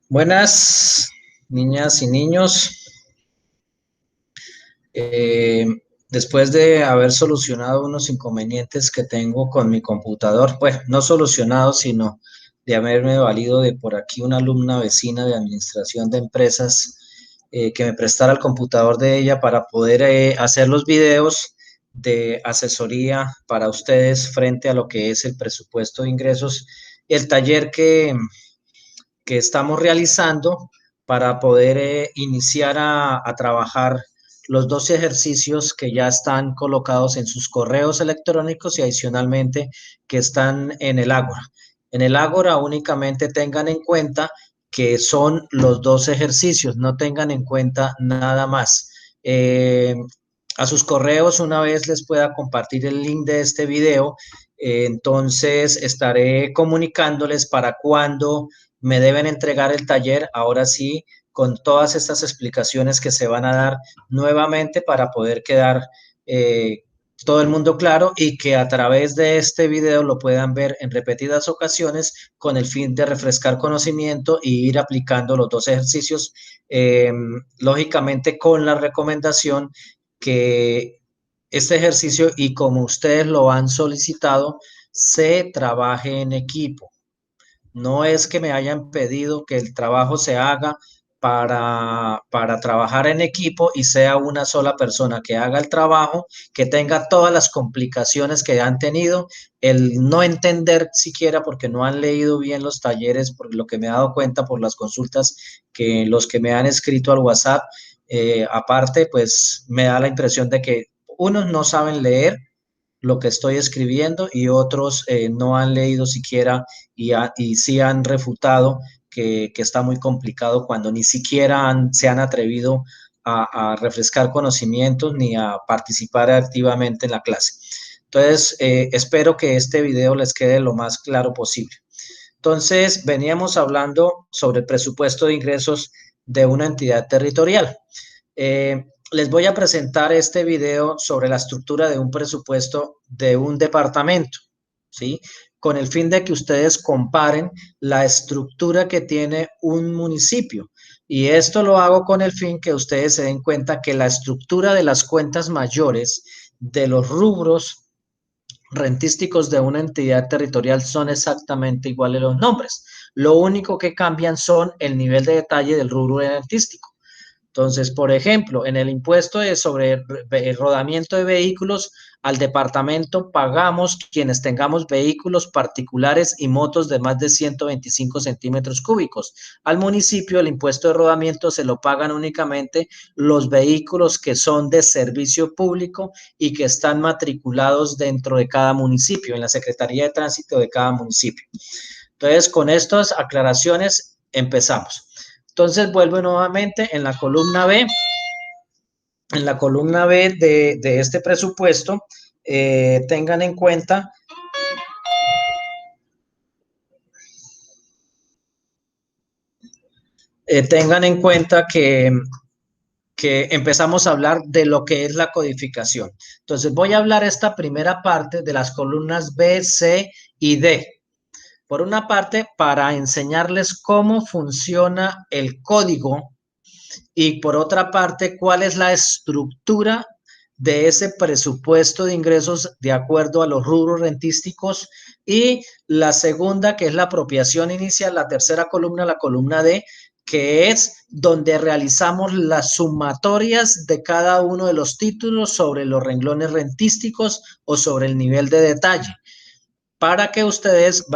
Buenas, niñas y niños. Eh, Después de haber solucionado unos inconvenientes que tengo con mi computador, bueno, no solucionado, sino de haberme valido de por aquí una alumna vecina de administración de empresas que me prestara el computador de ella para poder hacer los videos de asesoría para ustedes frente a lo que es el presupuesto de ingresos, el taller que estamos realizando para poder iniciar a trabajar los 12 ejercicios que ya están colocados en sus correos electrónicos y adicionalmente que están en el Ágora. En el Ágora únicamente tengan en cuenta que son los 12 ejercicios, no tengan en cuenta nada más. A sus correos una vez les pueda compartir el link de este video, entonces estaré comunicándoles para cuándo me deben entregar el taller, ahora sí, con todas estas explicaciones que se van a dar nuevamente para poder quedar todo el mundo claro y que a través de este video lo puedan ver en repetidas ocasiones con el fin de refrescar conocimiento y ir aplicando los dos ejercicios, lógicamente con la recomendación que este ejercicio y como ustedes lo han solicitado, se trabaje en equipo. No es que me hayan pedido que el trabajo se haga para trabajar en equipo y sea una sola persona que haga el trabajo, que tenga todas las complicaciones que han tenido, el no entender siquiera porque no han leído bien los talleres, por lo que me he dado cuenta por las consultas que los que me han escrito al WhatsApp, aparte, pues me da la impresión de que unos no saben leer lo que estoy escribiendo y otros no han leído siquiera y sí han refutado que está muy complicado cuando ni siquiera se han atrevido a refrescar conocimientos ni a participar activamente en la clase. Entonces, espero que este video les quede lo más claro posible. Entonces, veníamos hablando sobre el presupuesto de ingresos de una entidad territorial. Les voy a presentar este video sobre la estructura de un presupuesto de un departamento, ¿sí? Con el fin de que ustedes comparen la estructura que tiene un municipio. Y esto lo hago con el fin que ustedes se den cuenta que la estructura de las cuentas mayores de los rubros rentísticos de una entidad territorial son exactamente iguales los nombres. Lo único que cambian son el nivel de detalle del rubro rentístico. Entonces, por ejemplo, en el impuesto sobre el rodamiento de vehículos, al departamento pagamos quienes tengamos vehículos particulares y motos de más de 125 centímetros cúbicos. Al municipio, el impuesto de rodamiento se lo pagan únicamente los vehículos que son de servicio público y que están matriculados dentro de cada municipio, en la Secretaría de Tránsito de cada municipio. Entonces, con estas aclaraciones empezamos. Entonces vuelvo nuevamente en la columna B. En la columna B de este presupuesto, tengan en cuenta que empezamos a hablar de lo que es la codificación. Entonces voy a hablar esta primera parte de las columnas B, C y D. Por una parte, para enseñarles cómo funciona el código y por otra parte, cuál es la estructura de ese presupuesto de ingresos de acuerdo a los rubros rentísticos y la segunda, que es la apropiación inicial, la tercera columna, la columna D, que es donde realizamos las sumatorias de cada uno de los títulos sobre los renglones rentísticos o sobre el nivel de detalle, para que ustedes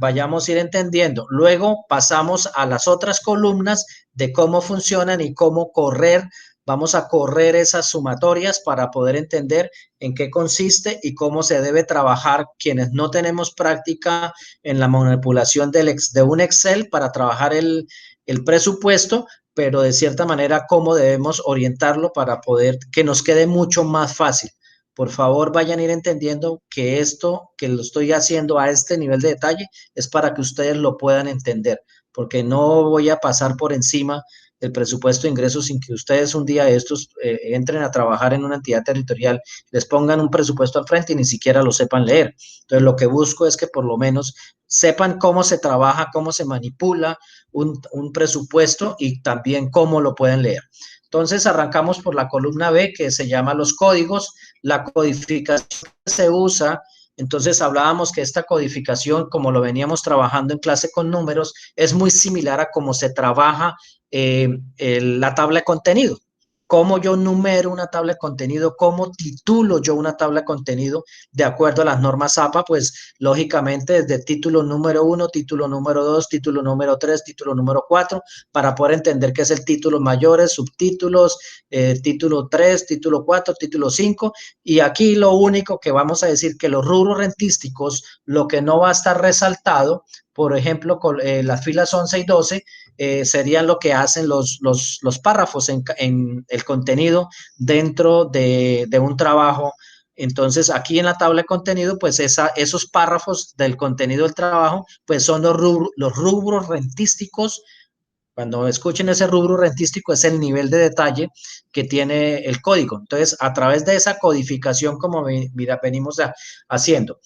vayamos a ir entendiendo. Luego pasamos a las otras columnas de cómo funcionan y cómo correr. Vamos a correr esas sumatorias para poder entender en qué consiste y cómo se debe trabajar quienes no tenemos práctica en la manipulación de un Excel para trabajar el presupuesto, pero de cierta manera cómo debemos orientarlo para poder que nos quede mucho más fácil. Por favor, vayan a ir entendiendo que esto que lo estoy haciendo a este nivel de detalle es para que ustedes lo puedan entender, porque no voy a pasar por encima el presupuesto de ingresos sin que ustedes un día de estos entren a trabajar en una entidad territorial, les pongan un presupuesto al frente y ni siquiera lo sepan leer. Entonces, lo que busco es que por lo menos sepan cómo se trabaja, cómo se manipula un presupuesto y también cómo lo pueden leer. Entonces, arrancamos por la columna B, que se llama los códigos. La codificación que se usa, entonces hablábamos que esta codificación, como lo veníamos trabajando en clase con números, es muy similar a cómo se trabaja la tabla de contenido. Cómo yo numero una tabla de contenido, cómo titulo yo una tabla de contenido de acuerdo a las normas APA, pues lógicamente desde título número 1, título número 2, título número 3, título número 4, para poder entender qué es el título mayores, subtítulos, título 3, título 4, título 5, y aquí lo único que vamos a decir que los rubros rentísticos, lo que no va a estar resaltado, por ejemplo, con las filas 11 y 12, serían lo que hacen los párrafos en el contenido dentro de un trabajo. Entonces, aquí en la tabla de contenido, pues esos párrafos del contenido del trabajo, pues son los rubros rentísticos. Cuando escuchen ese rubro rentístico es el nivel de detalle que tiene el código. Entonces, a través de esa codificación, como mira, venimos haciendo.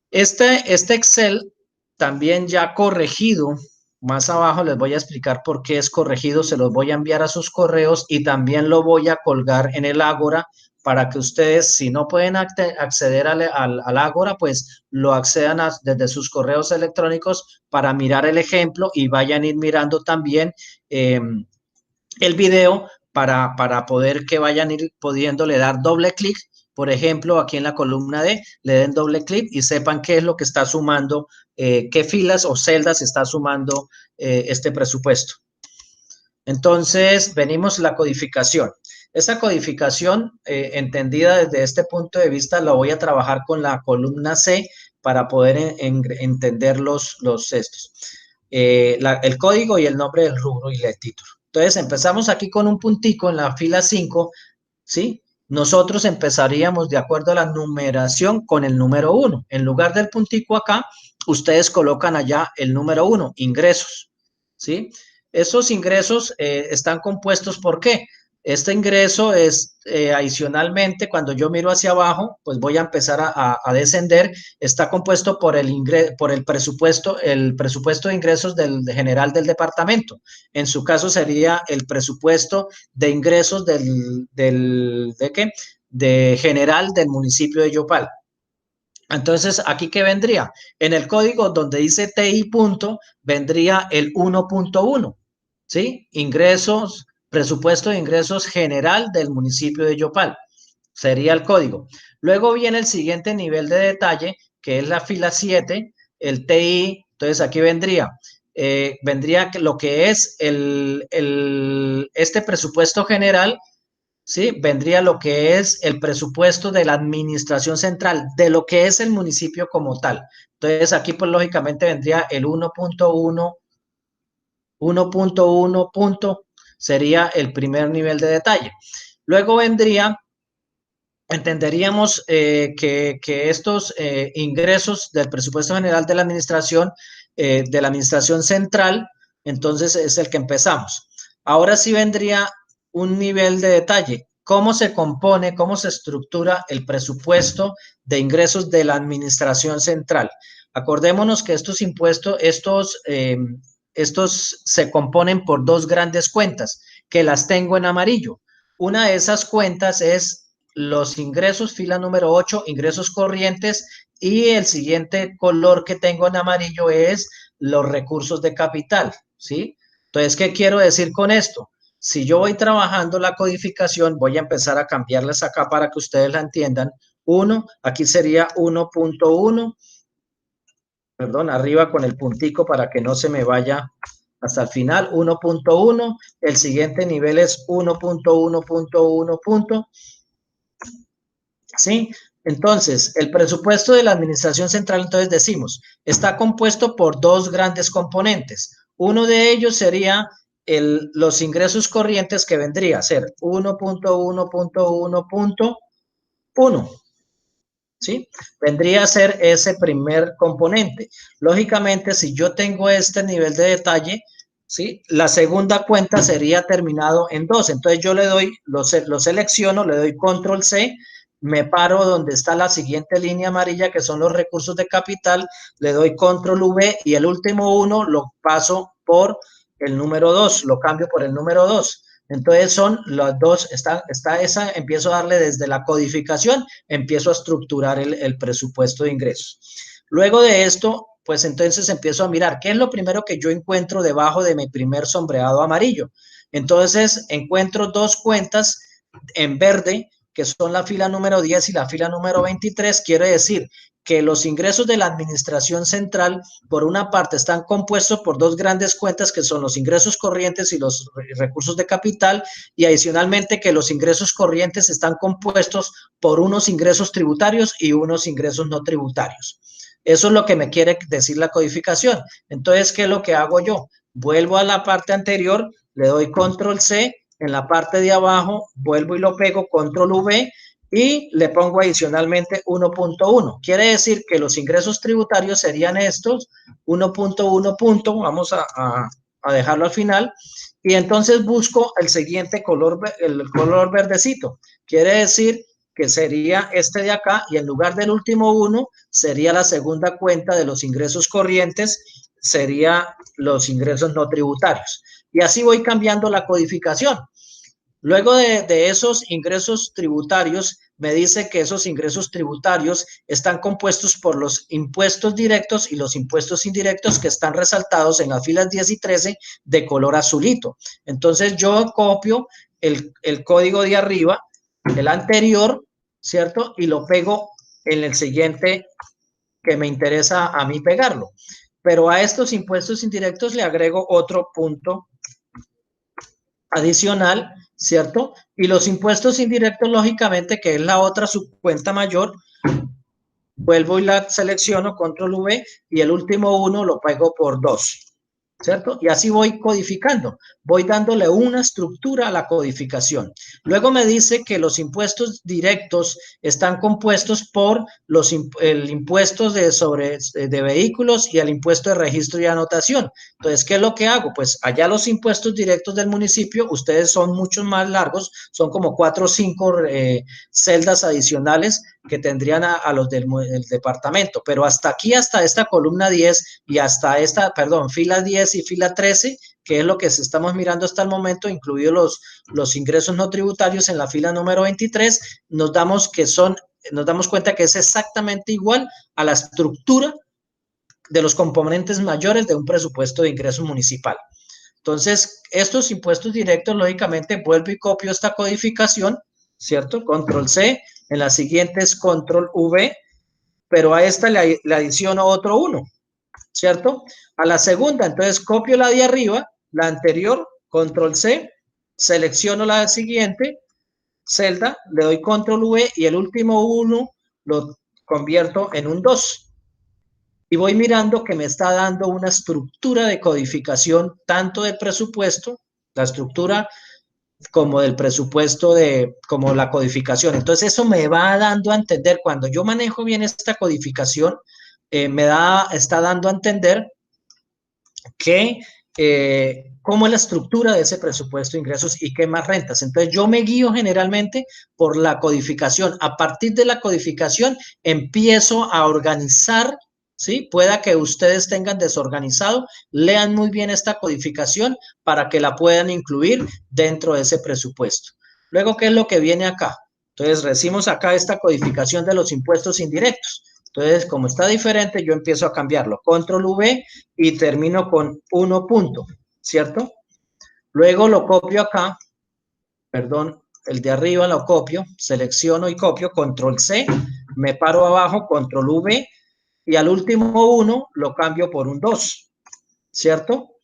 Este Excel también ya corregido, más abajo les voy a explicar por qué es corregido, se los voy a enviar a sus correos y también lo voy a colgar en el Ágora para que ustedes, si no pueden acceder al Ágora, pues lo accedan desde sus correos electrónicos para mirar el ejemplo y vayan a ir mirando también el video para poder que vayan a ir pudiéndole dar doble clic. Por ejemplo, aquí en la columna D, le den doble clic y sepan qué es lo que está sumando, qué filas o celdas está sumando este presupuesto. Entonces, venimos a la codificación. Esa codificación, entendida desde este punto de vista, la voy a trabajar con la columna C para poder entender los estos. El código y el nombre del rubro y el título. Entonces, empezamos aquí con un puntico en la fila 5, ¿sí? Nosotros empezaríamos de acuerdo a la numeración con el número 1. En lugar del puntico acá, ustedes colocan allá el número 1, ingresos, ¿sí? Esos ingresos están compuestos ¿por qué? Este ingreso es adicionalmente, cuando yo miro hacia abajo, pues voy a empezar a descender, está compuesto por el presupuesto de ingresos general del departamento. En su caso sería el presupuesto de ingresos ¿de qué? De general del municipio de Yopal. Entonces, ¿aquí qué vendría? En el código donde dice TI punto, vendría el 1.1, ¿sí? Ingresos, presupuesto de ingresos general del municipio de Yopal. Sería el código. Luego viene el siguiente nivel de detalle, que es la fila 7, el TI. Entonces, aquí vendría lo que es este presupuesto general, ¿sí? Vendría lo que es el presupuesto de la administración central, de lo que es el municipio como tal. Entonces, aquí pues lógicamente vendría el 1.1, 1.1 sería el primer nivel de detalle. Luego vendría, entenderíamos que estos ingresos del presupuesto general de la administración central, entonces es el que empezamos. Ahora sí vendría un nivel de detalle. ¿Cómo se compone, cómo se estructura el presupuesto de ingresos de la administración central? Acordémonos que estos impuestos, estos se componen por dos grandes cuentas, que las tengo en amarillo. Una de esas cuentas es los ingresos, fila número 8, ingresos corrientes, y el siguiente color que tengo en amarillo es los recursos de capital, ¿sí? Entonces, ¿qué quiero decir con esto? Si yo voy trabajando la codificación, voy a empezar a cambiarles acá para que ustedes la entiendan. 1, aquí sería 1.1, perdón, arriba con el puntico para que no se me vaya hasta el final, 1.1, el siguiente nivel es 1.1.1. ¿Sí? Entonces, el presupuesto de la Administración Central, entonces decimos, está compuesto por dos grandes componentes. Uno de ellos sería los ingresos corrientes, que vendría a ser 1.1.1.1, ¿sí? Vendría a ser ese primer componente. Lógicamente, si yo tengo este nivel de detalle, ¿sí? La segunda cuenta sería terminado en 2. Entonces yo le doy, lo selecciono, le doy control C, me paro donde está la siguiente línea amarilla, que son los recursos de capital, le doy control V y el último 1 lo paso por el número 2, lo cambio por el número 2. Entonces son las dos, está esa, empiezo a darle desde la codificación, empiezo a estructurar el presupuesto de ingresos. Luego de esto, pues entonces empiezo a mirar qué es lo primero que yo encuentro debajo de mi primer sombreado amarillo. Entonces encuentro dos cuentas en verde, que son la fila número 10 y la fila número 23. Quiere decir que los ingresos de la administración central, por una parte, están compuestos por dos grandes cuentas, que son los ingresos corrientes y los recursos de capital, y adicionalmente que los ingresos corrientes están compuestos por unos ingresos tributarios y unos ingresos no tributarios. Eso es lo que me quiere decir la codificación. Entonces, ¿qué es lo que hago yo? Vuelvo a la parte anterior, le doy control C, en la parte de abajo vuelvo y lo pego, control V, y le pongo adicionalmente 1.1. Quiere decir que los ingresos tributarios serían estos, 1.1, vamos a dejarlo al final, y entonces busco el siguiente color, el color verdecito. Quiere decir que sería este de acá, y en lugar del último 1, sería la segunda cuenta de los ingresos corrientes, sería los ingresos no tributarios. Y así voy cambiando la codificación. Luego de esos ingresos tributarios, me dice que esos ingresos tributarios están compuestos por los impuestos directos y los impuestos indirectos, que están resaltados en las filas 10 y 13 de color azulito. Entonces yo copio el código de arriba, el anterior, ¿cierto? Y lo pego en el siguiente que me interesa a mí pegarlo. Pero a estos impuestos indirectos le agrego otro punto adicional, ¿cierto? Y los impuestos indirectos, lógicamente, que es la otra subcuenta mayor, vuelvo y la selecciono, control V, y el último 1 lo pego por 2. ¿Cierto? Y así voy codificando, voy dándole una estructura a la codificación. Luego me dice que los impuestos directos están compuestos por el impuesto de vehículos y el impuesto de registro y anotación. Entonces, ¿qué es lo que hago? Pues allá los impuestos directos del municipio, ustedes son mucho más largos, son como 4 o 5 celdas adicionales que tendrían a los del departamento, pero hasta aquí, hasta esta columna 10 y hasta esta, perdón, fila 10 y fila 13, que es lo que estamos mirando hasta el momento, incluidos los ingresos no tributarios en la fila número 23, nos damos cuenta que es exactamente igual a la estructura de los componentes mayores de un presupuesto de ingreso municipal. Entonces, estos impuestos directos, lógicamente, vuelvo y copio esta codificación, ¿cierto? Control C, en la siguiente es control V, pero a esta le adiciono otro 1, ¿cierto? A la segunda, entonces copio la de arriba, la anterior, control C, selecciono la siguiente celda, le doy control V y el último 1 lo convierto en un 2. Y voy mirando que me está dando una estructura de codificación tanto del presupuesto, la estructura como del presupuesto como la codificación. Entonces eso me va dando a entender, cuando yo manejo bien esta codificación, está dando a entender que cómo es la estructura de ese presupuesto de ingresos y qué más rentas. Entonces yo me guío generalmente por la codificación. A partir de la codificación empiezo a organizar, ¿sí? Pueda que ustedes tengan desorganizado, lean muy bien esta codificación para que la puedan incluir dentro de ese presupuesto. Luego, ¿qué es lo que viene acá? Entonces, recibimos acá esta codificación de los impuestos indirectos. Entonces, como está diferente, yo empiezo a cambiarlo. Control V y termino con 1 punto, ¿cierto? Luego lo copio acá, perdón, el de arriba lo copio, selecciono y copio, control C, me paro abajo, control V, y al último 1 lo cambio por un 2, ¿cierto?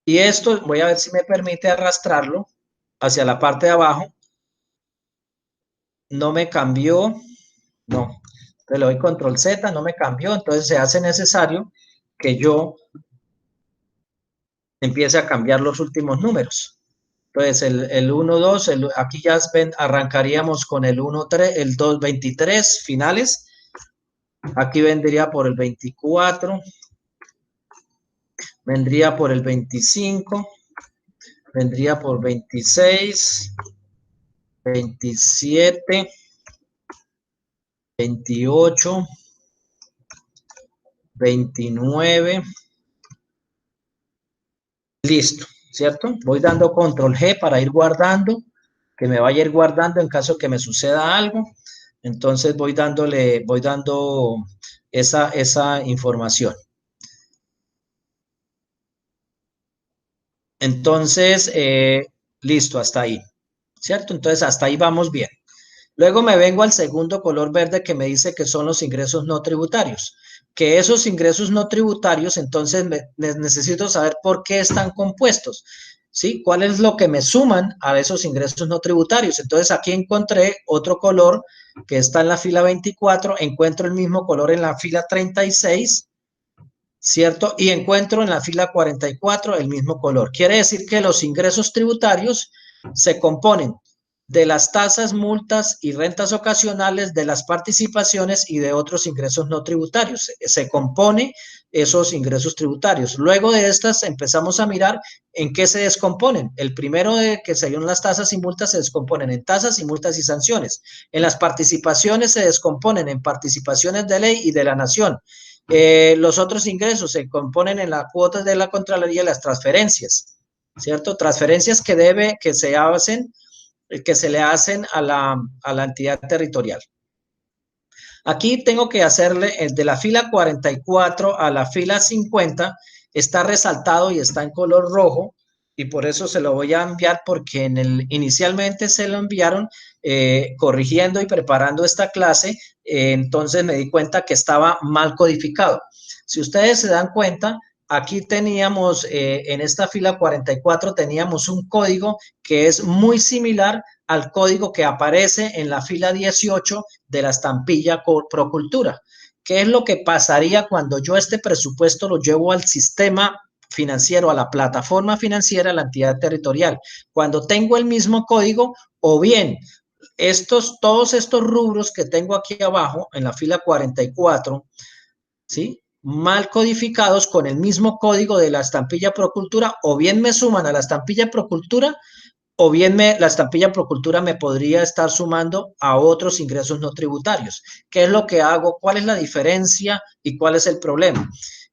Y esto voy a ver si me permite arrastrarlo hacia la parte de abajo. No me cambió, no. Le doy control Z, no me cambió, entonces se hace necesario que yo empiece a cambiar los últimos números. Entonces el 1, 2, aquí ya arrancaríamos con el 1, 3, el 2, 23 finales. Aquí vendría por el 24. vendría por el 25, vendría por 26, 27, 28, 29, listo, ¿cierto? Voy dando control G para ir guardando, que me vaya a ir guardando en caso que me suceda algo. Entonces voy dando esa información. Entonces, listo, hasta ahí, ¿cierto? Entonces, hasta ahí vamos bien. Luego me vengo al segundo color verde que me dice que son los ingresos no tributarios. Que esos ingresos no tributarios, entonces necesito saber por qué están compuestos, ¿sí? ¿Cuál es lo que me suman a esos ingresos no tributarios? Entonces aquí encontré otro color que está en la fila 24, encuentro el mismo color en la fila 36, ¿cierto? Y encuentro en la fila 44 el mismo color. Quiere decir que los ingresos tributarios se componen de las tasas, multas y rentas ocasionales, de las participaciones y de otros ingresos no tributarios. Se compone esos ingresos tributarios. Luego de estas empezamos a mirar en qué se descomponen. El primero de que serían las tasas y multas se descomponen en tasas y multas y sanciones. En las participaciones se descomponen en participaciones de ley y de la nación. Los otros ingresos se componen en las cuotas de la Contraloría y las transferencias, ¿cierto? Transferencias que se le hacen a la entidad territorial. Aquí tengo que hacerle el de la fila 44 a la fila 50, está resaltado y está en color rojo, y por eso se lo voy a enviar porque inicialmente se lo enviaron corrigiendo y preparando esta clase, entonces me di cuenta que estaba mal codificado. Si ustedes se dan cuenta, aquí teníamos en esta fila 44 teníamos un código que es muy similar al código que aparece en la fila 18 de la estampilla Procultura. ¿Qué es lo que pasaría cuando yo este presupuesto lo llevo al sistema financiero, a la plataforma financiera, a la entidad territorial? Cuando tengo el mismo código, o bien todos estos rubros que tengo aquí abajo en la fila 44, ¿sí? Mal codificados con el mismo código de la estampilla Procultura, o bien me suman a la estampilla Procultura, o bien la estampilla Procultura me podría estar sumando a otros ingresos no tributarios. ¿Qué es lo que hago? ¿Cuál es la diferencia y cuál es el problema?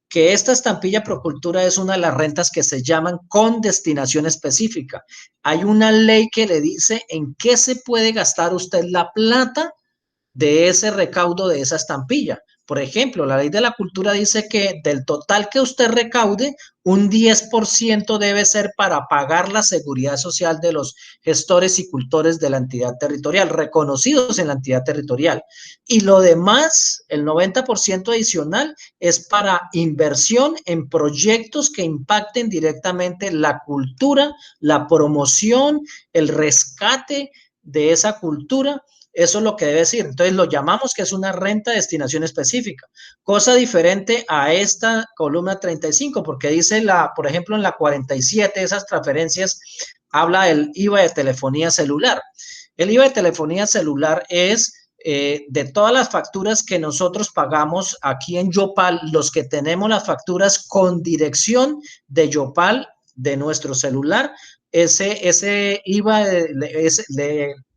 Que esta estampilla Procultura es una de las rentas que se llaman con destinación específica. Hay una ley que le dice en qué se puede gastar usted la plata de ese recaudo de esa estampilla. Por ejemplo, la ley de la cultura dice que del total que usted recaude, un 10% debe ser para pagar la seguridad social de los gestores y cultores de la entidad territorial, reconocidos en la entidad territorial. Y lo demás, el 90% adicional, es para inversión en proyectos que impacten directamente la cultura, la promoción, el rescate de esa cultura. Eso es lo que debe decir. Entonces lo llamamos que es una renta de destinación específica. Cosa diferente a esta columna 35, porque dice, por ejemplo, en la 47, esas transferencias, habla del IVA de telefonía celular. El IVA de telefonía celular es de todas las facturas que nosotros pagamos aquí en Yopal, los que tenemos las facturas con dirección de Yopal de nuestro celular, ese IVA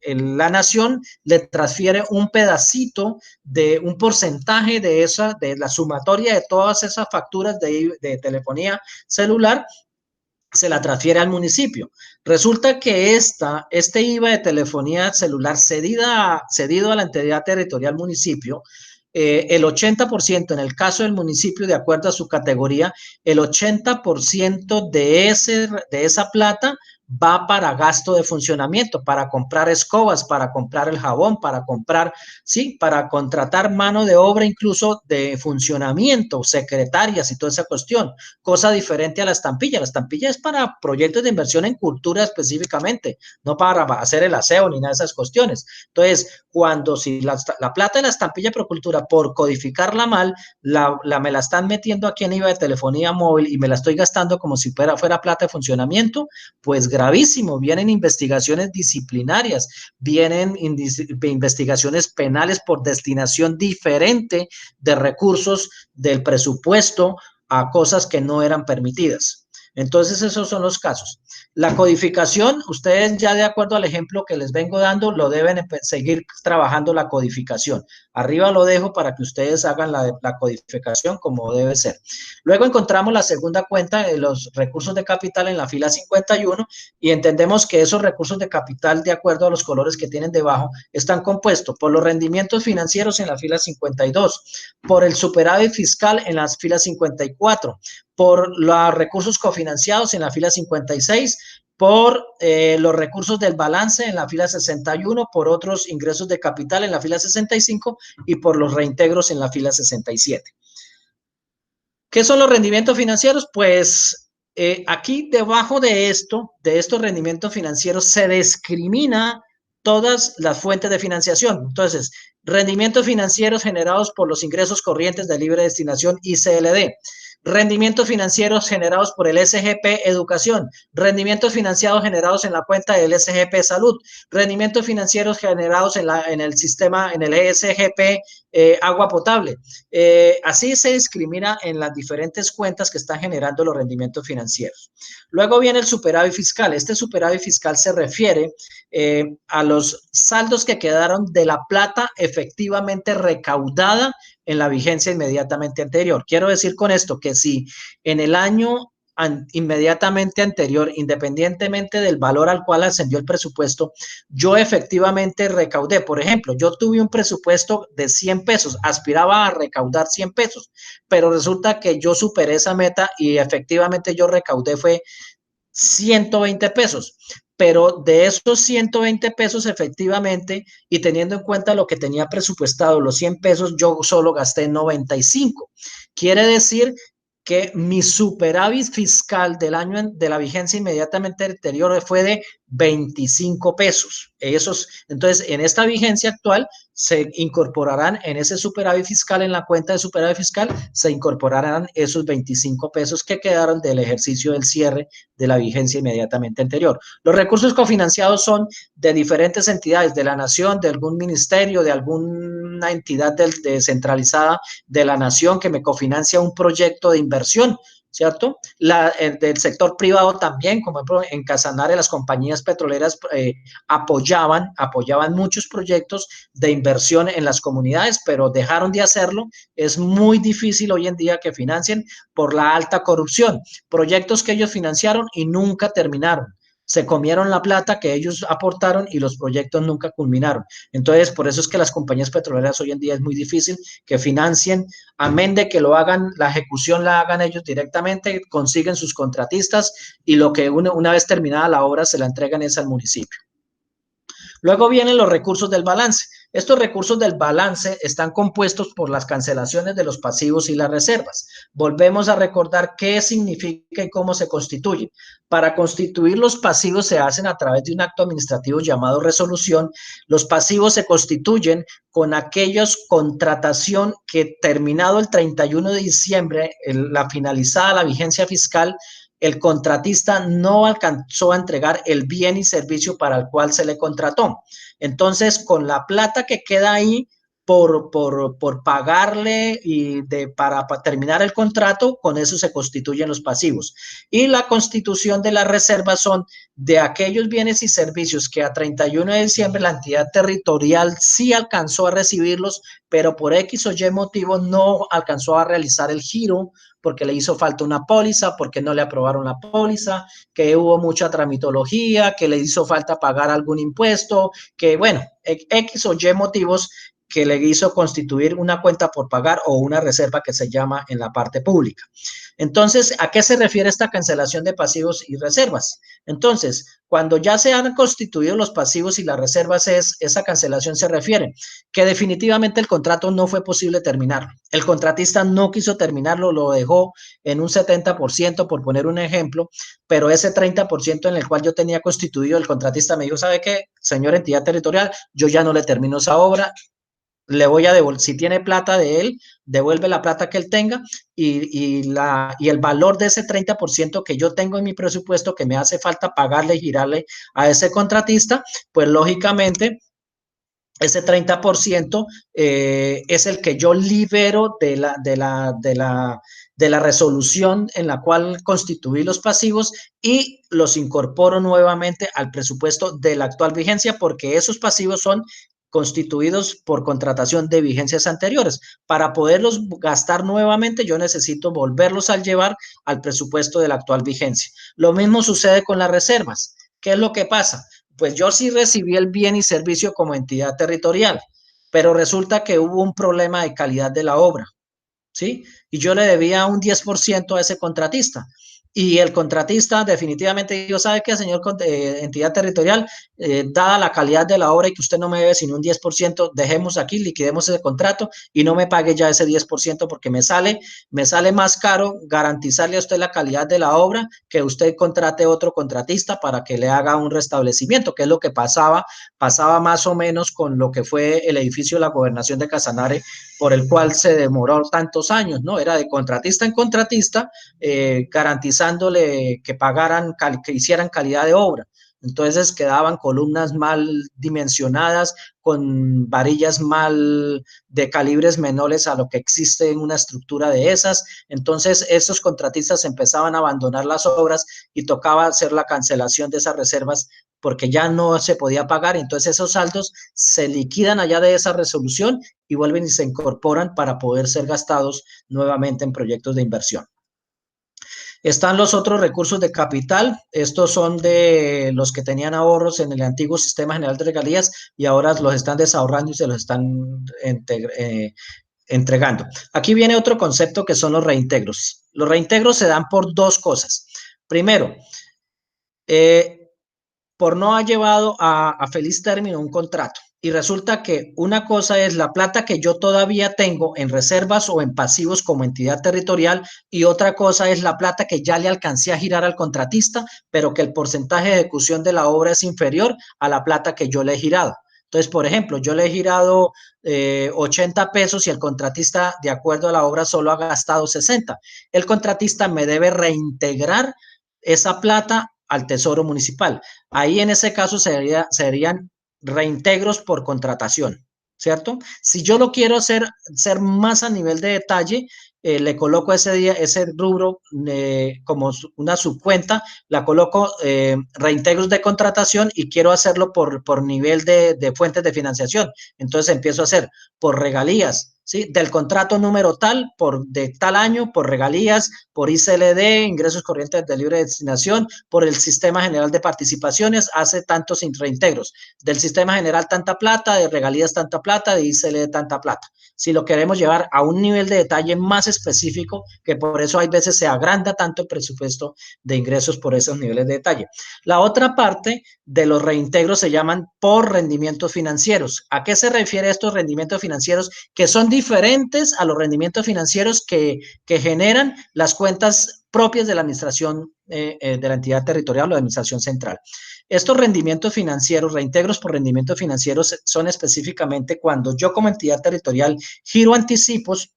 la nación le transfiere un pedacito de un porcentaje de la sumatoria de todas esas facturas de telefonía celular, se la transfiere al municipio. Resulta que este IVA de telefonía celular cedido a la entidad territorial municipio, el 80% en el caso del municipio, de acuerdo a su categoría, el 80% de esa plata va para gasto de funcionamiento, para comprar escobas, para comprar el jabón, para comprar, sí, para contratar mano de obra incluso de funcionamiento, secretarias y toda esa cuestión, cosa diferente a la estampilla. La estampilla es para proyectos de inversión en cultura específicamente, no para hacer el aseo ni nada de esas cuestiones. Entonces, si la plata de la estampilla Procultura, por codificarla mal, me la están metiendo aquí en IVA de telefonía móvil y me la estoy gastando como si fuera plata de funcionamiento, pues gravísimo. Vienen investigaciones disciplinarias, vienen investigaciones penales por destinación diferente de recursos del presupuesto a cosas que no eran permitidas. Entonces, esos son los casos. La codificación, ustedes ya de acuerdo al ejemplo que les vengo dando, lo deben seguir trabajando la codificación. Arriba lo dejo para que ustedes hagan la codificación como debe ser. Luego encontramos la segunda cuenta de los recursos de capital en la fila 51 y entendemos que esos recursos de capital, de acuerdo a los colores que tienen debajo, están compuestos por los rendimientos financieros en la fila 52, por el superávit fiscal en las filas 54, por los recursos cofinanciados en la fila 56, por los recursos del balance en la fila 61, por otros ingresos de capital en la fila 65 y por los reintegros en la fila 67. ¿Qué son los rendimientos financieros? Pues aquí debajo de estos rendimientos financieros, se discrimina todas las fuentes de financiación. Entonces, rendimientos financieros generados por los ingresos corrientes de libre destinación ICLD, rendimientos financieros generados por el SGP Educación, rendimientos financieros generados en la cuenta del SGP Salud, rendimientos financieros generados en el sistema, en el SGP Agua Potable. Así se discrimina en las diferentes cuentas que están generando los rendimientos financieros. Luego viene el superávit fiscal. Este superávit fiscal se refiere a los saldos que quedaron de la plata efectivamente recaudada en la vigencia inmediatamente anterior. Quiero decir con esto que si en el año inmediatamente anterior, independientemente del valor al cual ascendió el presupuesto, yo efectivamente recaudé. Por ejemplo, yo tuve un presupuesto de 100 pesos, aspiraba a recaudar 100 pesos, pero resulta que yo superé esa meta y efectivamente yo recaudé fue 120 pesos. Pero de esos 120 pesos efectivamente, y teniendo en cuenta lo que tenía presupuestado, los 100 pesos, yo solo gasté 95. Quiere decir que mi superávit fiscal del año de la vigencia inmediatamente anterior fue de 25 pesos. Entonces, en esta vigencia actual se incorporarán en ese superávit fiscal, en la cuenta de superávit fiscal, se incorporarán esos 25 pesos que quedaron del ejercicio del cierre de la vigencia inmediatamente anterior. Los recursos cofinanciados son de diferentes entidades, de la nación, de algún ministerio, de alguna entidad descentralizada de la nación que me cofinancia un proyecto de inversión, ¿cierto? Del sector privado también, como por ejemplo en Casanare, las compañías petroleras apoyaban muchos proyectos de inversión en las comunidades, pero dejaron de hacerlo. Es muy difícil hoy en día que financien por la alta corrupción. Proyectos que ellos financiaron y nunca terminaron. Se comieron la plata que ellos aportaron y los proyectos nunca culminaron. Entonces, por eso es que las compañías petroleras hoy en día es muy difícil que financien, amén de que lo hagan, la ejecución la hagan ellos directamente, consiguen sus contratistas y lo que una vez terminada la obra se la entregan es al municipio. Luego vienen los recursos del balance. Estos recursos del balance están compuestos por las cancelaciones de los pasivos y las reservas. Volvemos a recordar qué significa y cómo se constituyen. Para constituir los pasivos se hacen a través de un acto administrativo llamado resolución. Los pasivos se constituyen con aquellos contratación que terminado el 31 de diciembre, la finalizada la vigencia fiscal, el contratista no alcanzó a entregar el bien y servicio para el cual se le contrató. Entonces, con la plata que queda ahí por pagarle y para terminar el contrato, con eso se constituyen los pasivos. Y la constitución de las reservas son de aquellos bienes y servicios que a 31 de diciembre la entidad territorial sí alcanzó a recibirlos, pero por X o Y motivo no alcanzó a realizar el giro porque le hizo falta una póliza, porque no le aprobaron la póliza, que hubo mucha tramitología, que le hizo falta pagar algún impuesto, que bueno, X o Y motivos que le hizo constituir una cuenta por pagar o una reserva que se llama en la parte pública. Entonces, ¿a qué se refiere esta cancelación de pasivos y reservas? Entonces, cuando ya se han constituido los pasivos y las reservas, esa cancelación se refiere que definitivamente el contrato no fue posible terminarlo. El contratista no quiso terminarlo, lo dejó en un 70%, por poner un ejemplo, pero ese 30% en el cual yo tenía constituido, el contratista me dijo, ¿sabe qué, señor entidad territorial? Yo ya no le termino esa obra, le voy a devolver, si tiene plata de él, devuelve la plata que él tenga y el valor de ese 30% que yo tengo en mi presupuesto que me hace falta pagarle y girarle a ese contratista, pues lógicamente ese 30% es el que yo libero de la resolución en la cual constituí los pasivos y los incorporo nuevamente al presupuesto de la actual vigencia, porque esos pasivos son constituidos por contratación de vigencias anteriores. Para poderlos gastar nuevamente, yo necesito volverlos a llevar al presupuesto de la actual vigencia. Lo mismo sucede con las reservas. ¿Qué es lo que pasa? Pues yo sí recibí el bien y servicio como entidad territorial, pero resulta que hubo un problema de calidad de la obra, ¿sí? Y yo le debía un 10% a ese contratista. Y el contratista definitivamente dijo, ¿sabe qué, señor entidad territorial? Dada la calidad de la obra y que usted no me debe sino un 10%, dejemos aquí, liquidemos ese contrato y no me pague ya ese 10% porque me sale más caro garantizarle a usted la calidad de la obra que usted contrate otro contratista para que le haga un restablecimiento, que es lo que pasaba más o menos con lo que fue el edificio de la Gobernación de Casanare, por el cual se demoró tantos años, ¿no? Era de contratista en contratista, garantizándole que pagaran, que hicieran calidad de obra. Entonces quedaban columnas mal dimensionadas, con varillas mal de calibres menores a lo que existe en una estructura de esas. Entonces esos contratistas empezaban a abandonar las obras y tocaba hacer la cancelación de esas reservas porque ya no se podía pagar. Entonces esos saldos se liquidan allá de esa resolución y vuelven y se incorporan para poder ser gastados nuevamente en proyectos de inversión. Están los otros recursos de capital. Estos son de los que tenían ahorros en el antiguo sistema general de regalías y ahora los están desahorrando y se los están entregando. Aquí viene otro concepto que son los reintegros. Los reintegros se dan por dos cosas. Primero, por no haber llevado a feliz término un contrato. Y resulta que una cosa es la plata que yo todavía tengo en reservas o en pasivos como entidad territorial y otra cosa es la plata que ya le alcancé a girar al contratista, pero que el porcentaje de ejecución de la obra es inferior a la plata que yo le he girado. Entonces, por ejemplo, yo le he girado 80 pesos y el contratista, de acuerdo a la obra, solo ha gastado 60. El contratista me debe reintegrar esa plata al Tesoro Municipal. Ahí en ese caso serían reintegros por contratación, ¿cierto? Si yo lo quiero hacer ser más a nivel de detalle, le coloco ese rubro como una subcuenta, la coloco reintegros de contratación y quiero hacerlo por nivel de fuentes de financiación. Entonces empiezo a hacer por regalías, ¿sí? Del contrato número tal, de tal año, por regalías, por ICLD, ingresos corrientes de libre destinación, por el sistema general de participaciones, hace tantos reintegros. Del sistema general tanta plata, de regalías tanta plata, de ICLD tanta plata. Si lo queremos llevar a un nivel de detalle más específico, que por eso hay veces se agranda tanto el presupuesto de ingresos por esos niveles de detalle. La otra parte de los reintegros se llaman por rendimientos financieros. ¿A qué se refiere estos rendimientos financieros? Que son diferentes a los rendimientos financieros que generan las cuentas propias de la administración de la entidad territorial o de administración central. Estos rendimientos financieros, reintegros por rendimientos financieros, son específicamente cuando yo como entidad territorial giro anticipos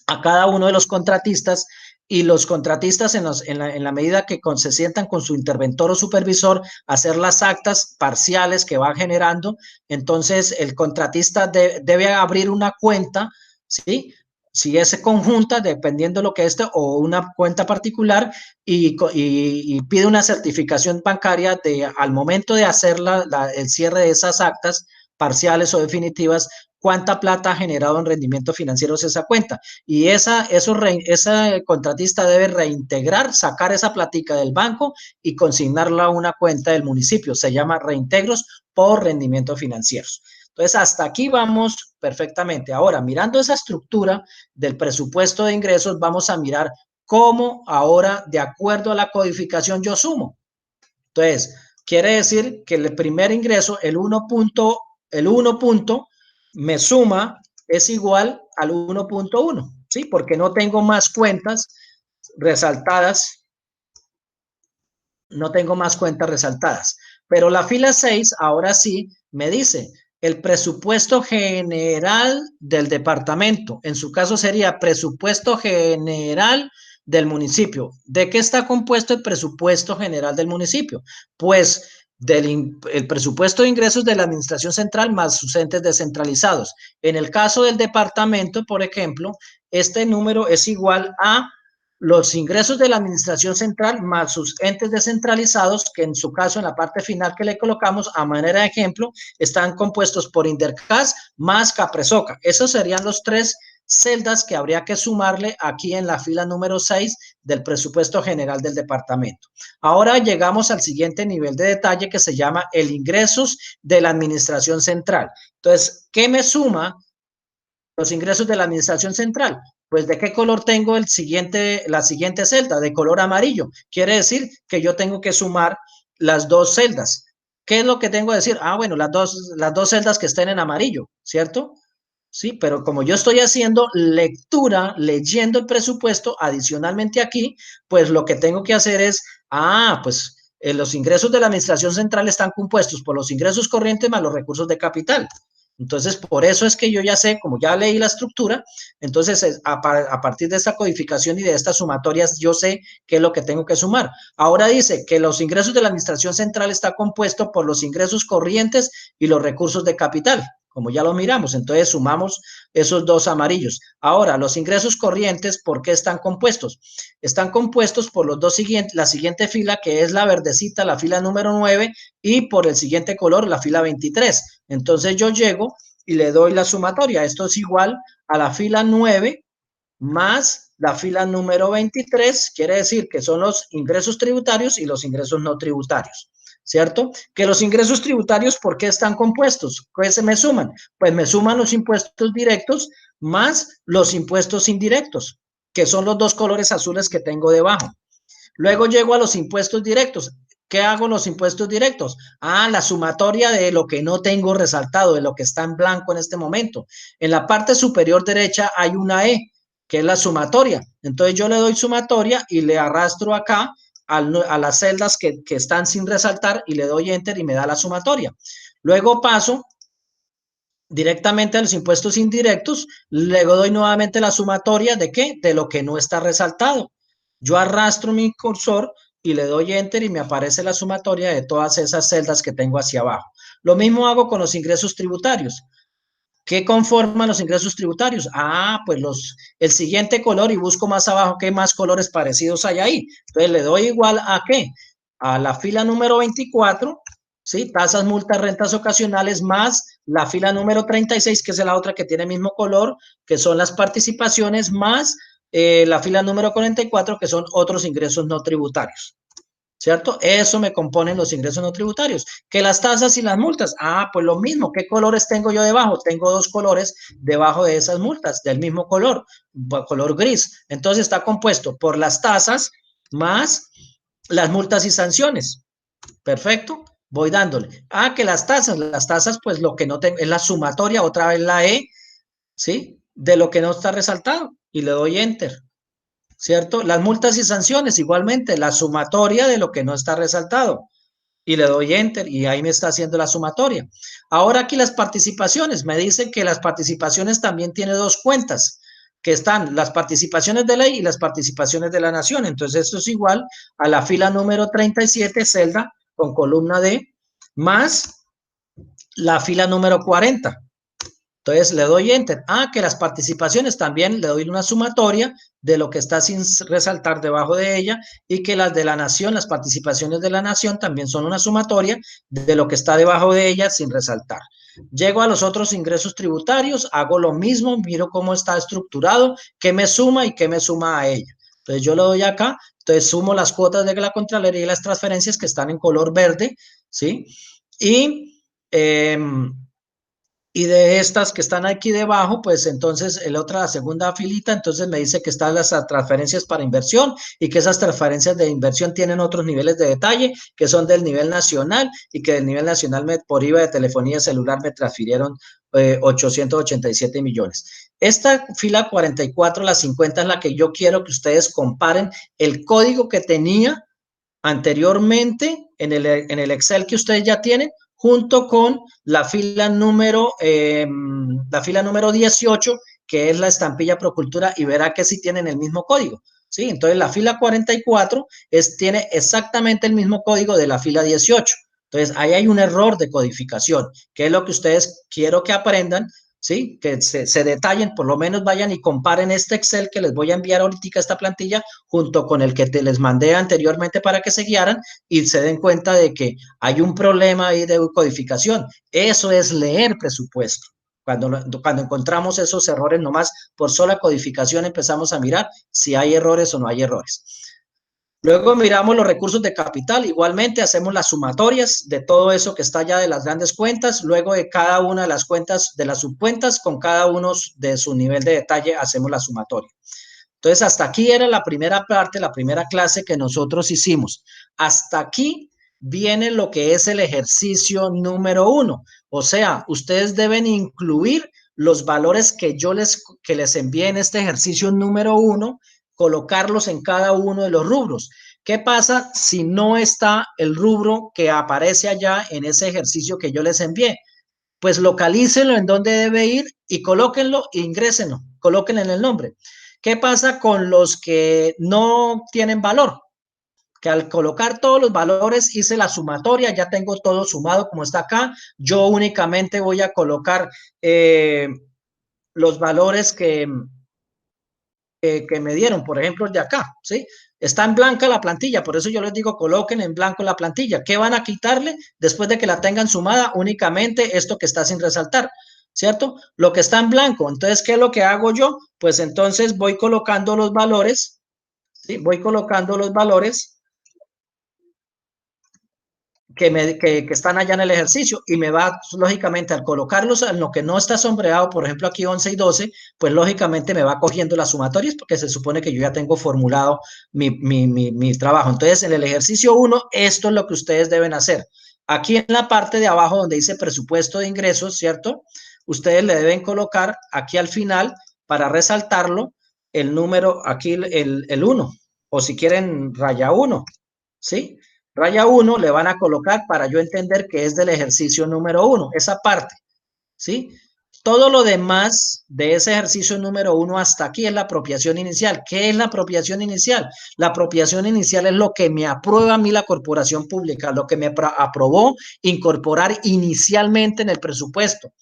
a cada uno de los contratistas y los contratistas en la medida que se sientan con su interventor o supervisor a hacer las actas parciales que van generando, entonces el contratista debe abrir una cuenta, ¿sí? Si es conjunta, dependiendo de lo que esté, o una cuenta particular, y pide una certificación bancaria al momento de hacer el cierre de esas actas parciales o definitivas, cuánta plata ha generado en rendimientos financieros esa cuenta. Y ese contratista debe reintegrar, sacar esa platica del banco y consignarla a una cuenta del municipio. Se llama reintegros por rendimientos financieros. Entonces, hasta aquí vamos perfectamente. Ahora, mirando esa estructura del presupuesto de ingresos, vamos a mirar cómo ahora, de acuerdo a la codificación, yo sumo. Entonces, quiere decir que el primer ingreso, el 1 punto, me suma, es igual al 1.1, ¿sí? Porque no tengo más cuentas resaltadas, no tengo más cuentas resaltadas. Pero la fila 6, ahora sí, me dice el presupuesto general del departamento. En su caso sería presupuesto general del municipio. ¿De qué está compuesto el presupuesto general del municipio? Pues el presupuesto de ingresos de la administración central más sus entes descentralizados. En el caso del departamento, por ejemplo, este número es igual a los ingresos de la administración central más sus entes descentralizados, que en su caso en la parte final que le colocamos a manera de ejemplo, están compuestos por Indercas más Capresoca. Esos serían los tres celdas que habría que sumarle aquí en la fila número 6 del presupuesto general del departamento. Ahora llegamos al siguiente nivel de detalle que se llama el ingresos de la administración central. Entonces, ¿qué me suma los ingresos de la administración central? Pues ¿de qué color tengo la siguiente celda? De color amarillo. Quiere decir que yo tengo que sumar las dos celdas. ¿Qué es lo que tengo que decir? Ah, bueno, las dos celdas que estén en amarillo, ¿cierto? Sí, pero como yo estoy haciendo lectura, leyendo el presupuesto, adicionalmente aquí, pues lo que tengo que hacer es, pues los ingresos de la administración central están compuestos por los ingresos corrientes más los recursos de capital. Entonces, por eso es que yo ya sé, como ya leí la estructura, entonces a partir de esta codificación y de estas sumatorias, yo sé qué es lo que tengo que sumar. Ahora dice que los ingresos de la administración central está compuesto por los ingresos corrientes y los recursos de capital, como ya lo miramos. Entonces, sumamos esos dos amarillos. Ahora, los ingresos corrientes, ¿por qué están compuestos? Están compuestos por los dos siguientes, la siguiente fila, que es la verdecita, la fila número 9, y por el siguiente color, la fila 23. Entonces yo llego y le doy la sumatoria. Esto es igual a la fila 9 más la fila número 23, quiere decir que son los ingresos tributarios y los ingresos no tributarios, ¿cierto? Que los ingresos tributarios, ¿por qué están compuestos? ¿Qué se me suman? Pues me suman los impuestos directos más los impuestos indirectos, que son los dos colores azules que tengo debajo. Luego llego a los impuestos directos. ¿Qué hago los impuestos directos? La sumatoria de lo que no tengo resaltado, de lo que está en blanco en este momento. En la parte superior derecha hay una E, que es la sumatoria. Entonces yo le doy sumatoria y le arrastro acá a las celdas que están sin resaltar y le doy enter y me da la sumatoria. Luego paso directamente a los impuestos indirectos, luego doy nuevamente la sumatoria de ¿qué? De lo que no está resaltado. Yo arrastro mi cursor y le doy enter y me aparece la sumatoria de todas esas celdas que tengo hacia abajo. Lo mismo hago con los ingresos tributarios. ¿Qué conforman los ingresos tributarios? Pues el siguiente color y busco más abajo qué más colores parecidos hay ahí. Entonces le doy igual a ¿qué? A la fila número 24, ¿sí? Tasas, multas, rentas ocasionales más la fila número 36, que es la otra que tiene el mismo color, que son las participaciones, más la fila número 44, que son otros ingresos no tributarios. ¿Cierto? Eso me componen los ingresos no tributarios. Que las tasas y las multas. Pues lo mismo. ¿Qué colores tengo yo debajo? Tengo dos colores debajo de esas multas, del mismo color gris. Entonces está compuesto por las tasas más las multas y sanciones. Perfecto. Voy dándole. Que las tasas, pues lo que no tengo es la sumatoria, otra vez la E, ¿sí? De lo que no está resaltado. Y le doy enter. ¿Cierto? Las multas y sanciones, igualmente, la sumatoria de lo que no está resaltado. Y le doy enter y ahí me está haciendo la sumatoria. Ahora aquí las participaciones, me dicen que las participaciones también tiene dos cuentas, que están las participaciones de ley y las participaciones de la nación. Entonces esto es igual a la fila número 37, celda con columna D, más la fila número 40. Entonces le doy enter. Que las participaciones también le doy una sumatoria de lo que está sin resaltar debajo de ella y que las de la nación, las participaciones de la nación también son una sumatoria de lo que está debajo de ella sin resaltar. Llego a los otros ingresos tributarios, hago lo mismo, miro cómo está estructurado, qué me suma y qué me suma a ella. Entonces yo le doy acá, entonces sumo las cuotas de la Contraloría y las transferencias que están en color verde, ¿sí? Y de estas que están aquí debajo, pues entonces la segunda filita, entonces me dice que están las transferencias para inversión y que esas transferencias de inversión tienen otros niveles de detalle, que son del nivel nacional y que del nivel nacional por IVA de telefonía celular me transfirieron 887 millones. Esta fila 44, la 50, es la que yo quiero que ustedes comparen el código que tenía anteriormente en el Excel que ustedes ya tienen, junto con la fila número 18, que es la estampilla Procultura, y verá que sí tienen el mismo código, ¿sí? Entonces la fila 44 tiene exactamente el mismo código de la fila 18. Entonces ahí hay un error de codificación, que es lo que ustedes quiero que aprendan, ¿sí? Que se detallen, por lo menos vayan y comparen este Excel que les voy a enviar ahorita, esta plantilla, junto con el que les mandé anteriormente para que se guiaran y se den cuenta de que hay un problema ahí de codificación. Eso es leer presupuesto. Cuando encontramos esos errores, nomás por sola codificación empezamos a mirar si hay errores o no hay errores. Luego miramos los recursos de capital, igualmente hacemos las sumatorias de todo eso que está ya de las grandes cuentas, luego de cada una de las cuentas, de las subcuentas, con cada uno de su nivel de detalle hacemos la sumatoria. Entonces, hasta aquí era la primera parte, la primera clase que nosotros hicimos. Hasta aquí viene lo que es el ejercicio número 1. O sea, ustedes deben incluir los valores que que les envié en este ejercicio número 1, colocarlos en cada uno de los rubros. ¿Qué pasa si no está el rubro que aparece allá en ese ejercicio que yo les envié? Pues localícenlo en donde debe ir y colóquenlo e ingrésenlo, colóquenle en el nombre. ¿Qué pasa con los que no tienen valor? Que al colocar todos los valores hice la sumatoria, ya tengo todo sumado como está acá, yo únicamente voy a colocar los valores que me dieron, por ejemplo, el de acá, ¿sí? Está en blanca la plantilla, por eso yo les digo coloquen en blanco la plantilla. ¿Qué van a quitarle después de que la tengan sumada? Únicamente esto que está sin resaltar, ¿cierto? Lo que está en blanco. Entonces, ¿qué es lo que hago yo? Pues entonces voy colocando los valores, ¿sí? Voy colocando los valores que están allá en el ejercicio y me va, lógicamente, al colocarlos en lo que no está sombreado, por ejemplo, aquí 11 y 12, pues lógicamente me va cogiendo las sumatorias porque se supone que yo ya tengo formulado mi trabajo. Entonces, en el ejercicio 1, esto es lo que ustedes deben hacer. Aquí en la parte de abajo donde dice presupuesto de ingresos, ¿cierto? Ustedes le deben colocar aquí al final, para resaltarlo, el número, aquí el 1, o si quieren raya 1, ¿sí? Raya 1 le van a colocar para yo entender que es del ejercicio número 1, esa parte, ¿sí? Todo lo demás de ese ejercicio número 1 hasta aquí es la apropiación inicial. ¿Qué es la apropiación inicial? La apropiación inicial es lo que me aprueba a mí la corporación pública, lo que me aprobó incorporar inicialmente en el presupuesto.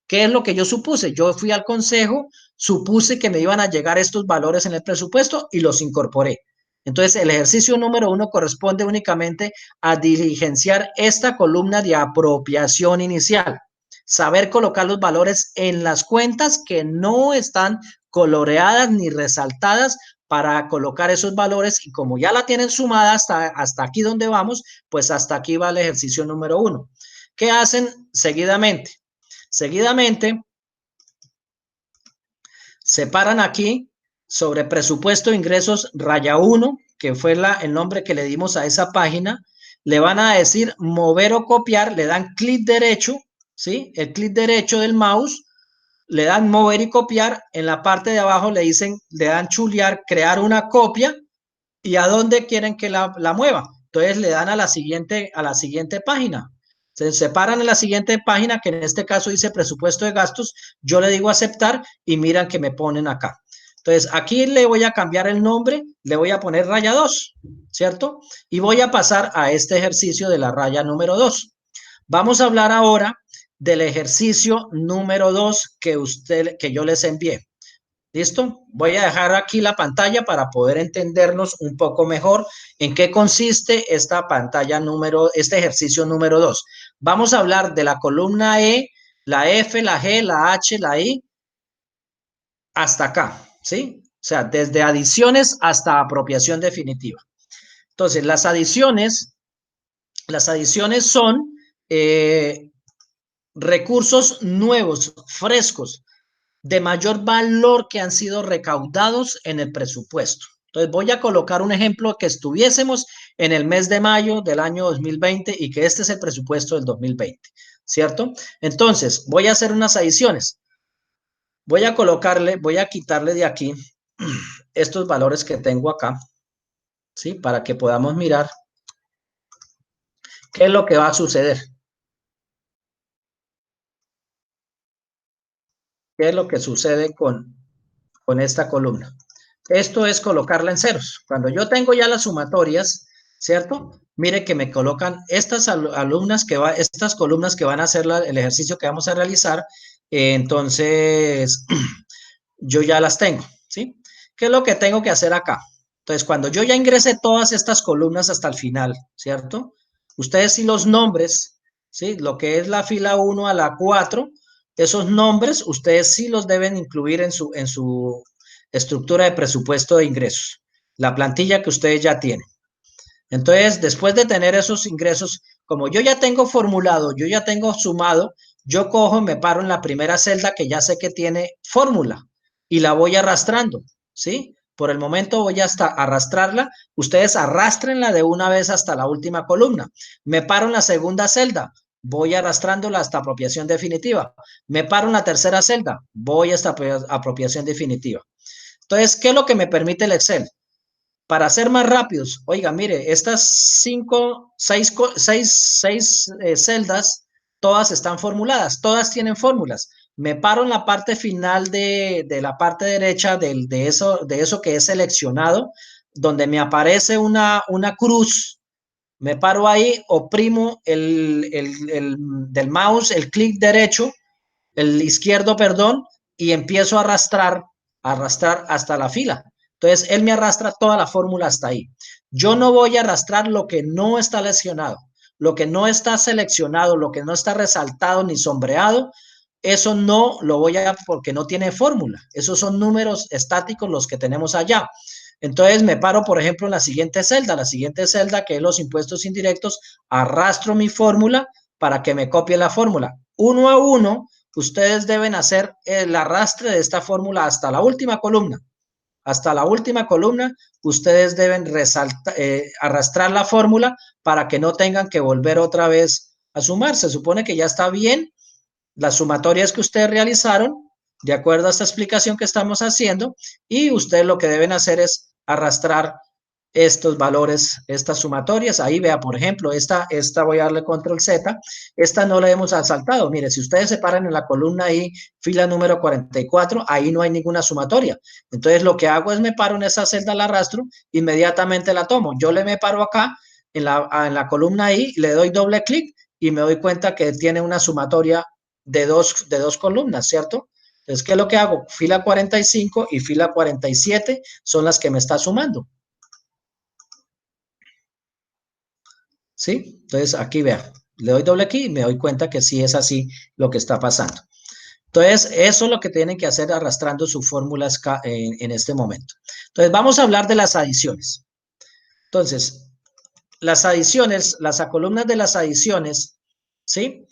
¿Qué es lo que yo supuse? Yo fui al consejo, supuse que me iban a llegar estos valores en el presupuesto y los incorporé. Entonces, el ejercicio número 1 corresponde únicamente a diligenciar esta columna de apropiación inicial. Saber colocar los valores en las cuentas que no están coloreadas ni resaltadas para colocar esos valores y como ya la tienen sumada hasta aquí donde vamos, pues hasta aquí va el ejercicio número 1. ¿Qué hacen seguidamente? Seguidamente, separan aquí sobre presupuesto de ingresos raya 1, que fue el nombre que le dimos a esa página. Le van a decir mover o copiar, le dan clic derecho, ¿sí? El clic derecho del mouse, le dan mover y copiar. En la parte de abajo le dicen, le dan chulear, crear una copia y a dónde quieren que la mueva. Entonces le dan a la siguiente página. Se separan en la siguiente página, que en este caso dice presupuesto de gastos. Yo le digo aceptar y miran que me ponen acá. Entonces, aquí le voy a cambiar el nombre, le voy a poner raya 2, ¿cierto? Y voy a pasar a este ejercicio de la raya número 2. Vamos a hablar ahora del ejercicio número 2 que yo les envié. ¿Listo? Voy a dejar aquí la pantalla para poder entendernos un poco mejor en qué consiste esta este ejercicio número 2. Vamos a hablar de la columna E, la F, la G, la H, la I, hasta acá, ¿sí? O sea, desde adiciones hasta apropiación definitiva. Entonces, las adiciones son recursos nuevos, frescos, de mayor valor que han sido recaudados en el presupuesto. Entonces voy a colocar un ejemplo que estuviésemos en el mes de mayo del año 2020 y que este es el presupuesto del 2020, ¿cierto? Entonces voy a hacer unas adiciones. Voy a quitarle de aquí estos valores que tengo acá, ¿sí? Para que podamos mirar qué es lo que va a suceder. ¿Qué es lo que sucede con esta columna? Esto es colocarla en ceros. Cuando yo tengo ya las sumatorias, ¿cierto? Mire que me colocan estas estas columnas que van a hacer el ejercicio que vamos a realizar Entonces, yo ya las tengo, ¿sí? ¿Qué es lo que tengo que hacer acá? Entonces, cuando yo ya ingrese todas estas columnas hasta el final, ¿cierto? Ustedes sí los nombres, ¿sí? Lo que es la fila 1 a la 4, esos nombres ustedes sí los deben incluir en su estructura de presupuesto de ingresos, la plantilla que ustedes ya tienen. Entonces, después de tener esos ingresos, como yo ya tengo formulado, yo ya tengo sumado, yo cojo, me paro en la primera celda que ya sé que tiene fórmula y la voy arrastrando, ¿sí? Por el momento voy hasta arrastrarla. Ustedes arrastrenla de una vez hasta la última columna. Me paro en la segunda celda, voy arrastrándola hasta apropiación definitiva. Me paro en la tercera celda, voy hasta apropiación definitiva. Entonces, ¿qué es lo que me permite el Excel? Para ser más rápidos, oiga, mire, estas seis celdas, todas están formuladas, todas tienen fórmulas. Me paro en la parte final de la parte derecha de eso que es seleccionado, donde me aparece una cruz. Me paro ahí, oprimo del mouse, el clic derecho, el izquierdo, perdón, y empiezo a arrastrar hasta la fila. Entonces, él me arrastra toda la fórmula hasta ahí. Yo no voy a arrastrar lo que no está lesionado, lo que no está seleccionado, lo que no está resaltado ni sombreado. Eso no lo voy a, porque no tiene fórmula. Esos son números estáticos los que tenemos allá. Entonces me paro, por ejemplo, en la siguiente celda que es los impuestos indirectos, arrastro mi fórmula para que me copie la fórmula. Uno a uno, ustedes deben hacer el arrastre de esta fórmula hasta la última columna. Hasta la última columna, ustedes deben arrastrar la fórmula para que no tengan que volver otra vez a sumar. Se supone que ya está bien las sumatorias que ustedes realizaron, de acuerdo a esta explicación que estamos haciendo, y ustedes lo que deben hacer es arrastrar estos valores, estas sumatorias. Ahí vea, por ejemplo, esta voy a darle control Z, esta no la hemos saltado. Mire, si ustedes se paran en la columna ahí, fila número 44, ahí no hay ninguna sumatoria. Entonces, lo que hago es me paro en esa celda, la arrastro, inmediatamente la tomo. Yo me paro acá en la columna ahí, le doy doble clic y me doy cuenta que tiene una sumatoria de dos columnas, ¿cierto? Entonces, ¿qué es lo que hago? Fila 45 y fila 47 son las que me está sumando. ¿Sí? Entonces, aquí vea, le doy doble clic y me doy cuenta que sí es así lo que está pasando. Entonces, eso es lo que tienen que hacer arrastrando sus fórmulas en este momento. Entonces, vamos a hablar de las adiciones. Entonces, las adiciones, las columnas de las adiciones, ¿sí?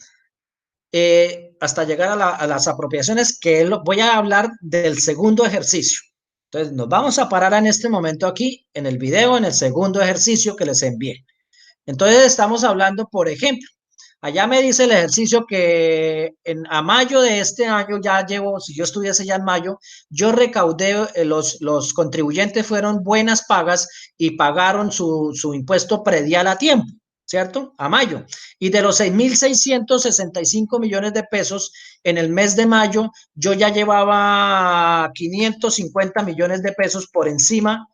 Hasta llegar a las apropiaciones, voy a hablar del segundo ejercicio. Entonces, nos vamos a parar en este momento aquí, en el video, en el segundo ejercicio que les envié. Entonces, estamos hablando, por ejemplo, allá me dice el ejercicio que a mayo de este año ya llevo, si yo estuviese ya en mayo, yo recaudé, los contribuyentes fueron buenas pagas y pagaron su impuesto predial a tiempo, ¿cierto? A mayo. Y de los 6.665 millones de pesos, en el mes de mayo, yo ya llevaba 550 millones de pesos por encima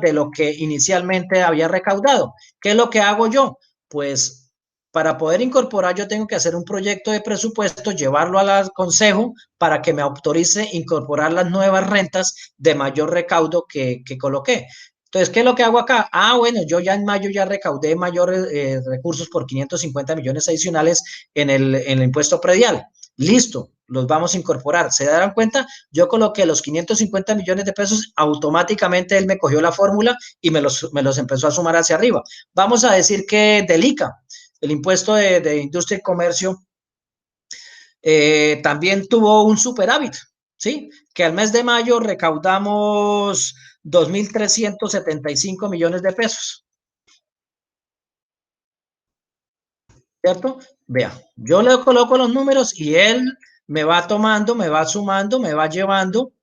de lo que inicialmente había recaudado. ¿Qué es lo que hago yo? Pues para poder incorporar yo tengo que hacer un proyecto de presupuesto, llevarlo al consejo para que me autorice incorporar las nuevas rentas de mayor recaudo que coloqué. Entonces, ¿qué es lo que hago acá? Ah, bueno, yo ya en mayo ya recaudé mayores recursos por 550 millones adicionales en el impuesto predial. Listo, los vamos a incorporar. ¿Se darán cuenta? Yo coloqué los 550 millones de pesos, automáticamente él me cogió la fórmula y me los empezó a sumar hacia arriba. Vamos a decir que del ICA, el impuesto de industria y comercio, también tuvo un superávit, ¿sí? Que al mes de mayo recaudamos 2.375 millones de pesos, ¿cierto? Vea, yo le coloco los números y él me va tomando, me va sumando, me va llevando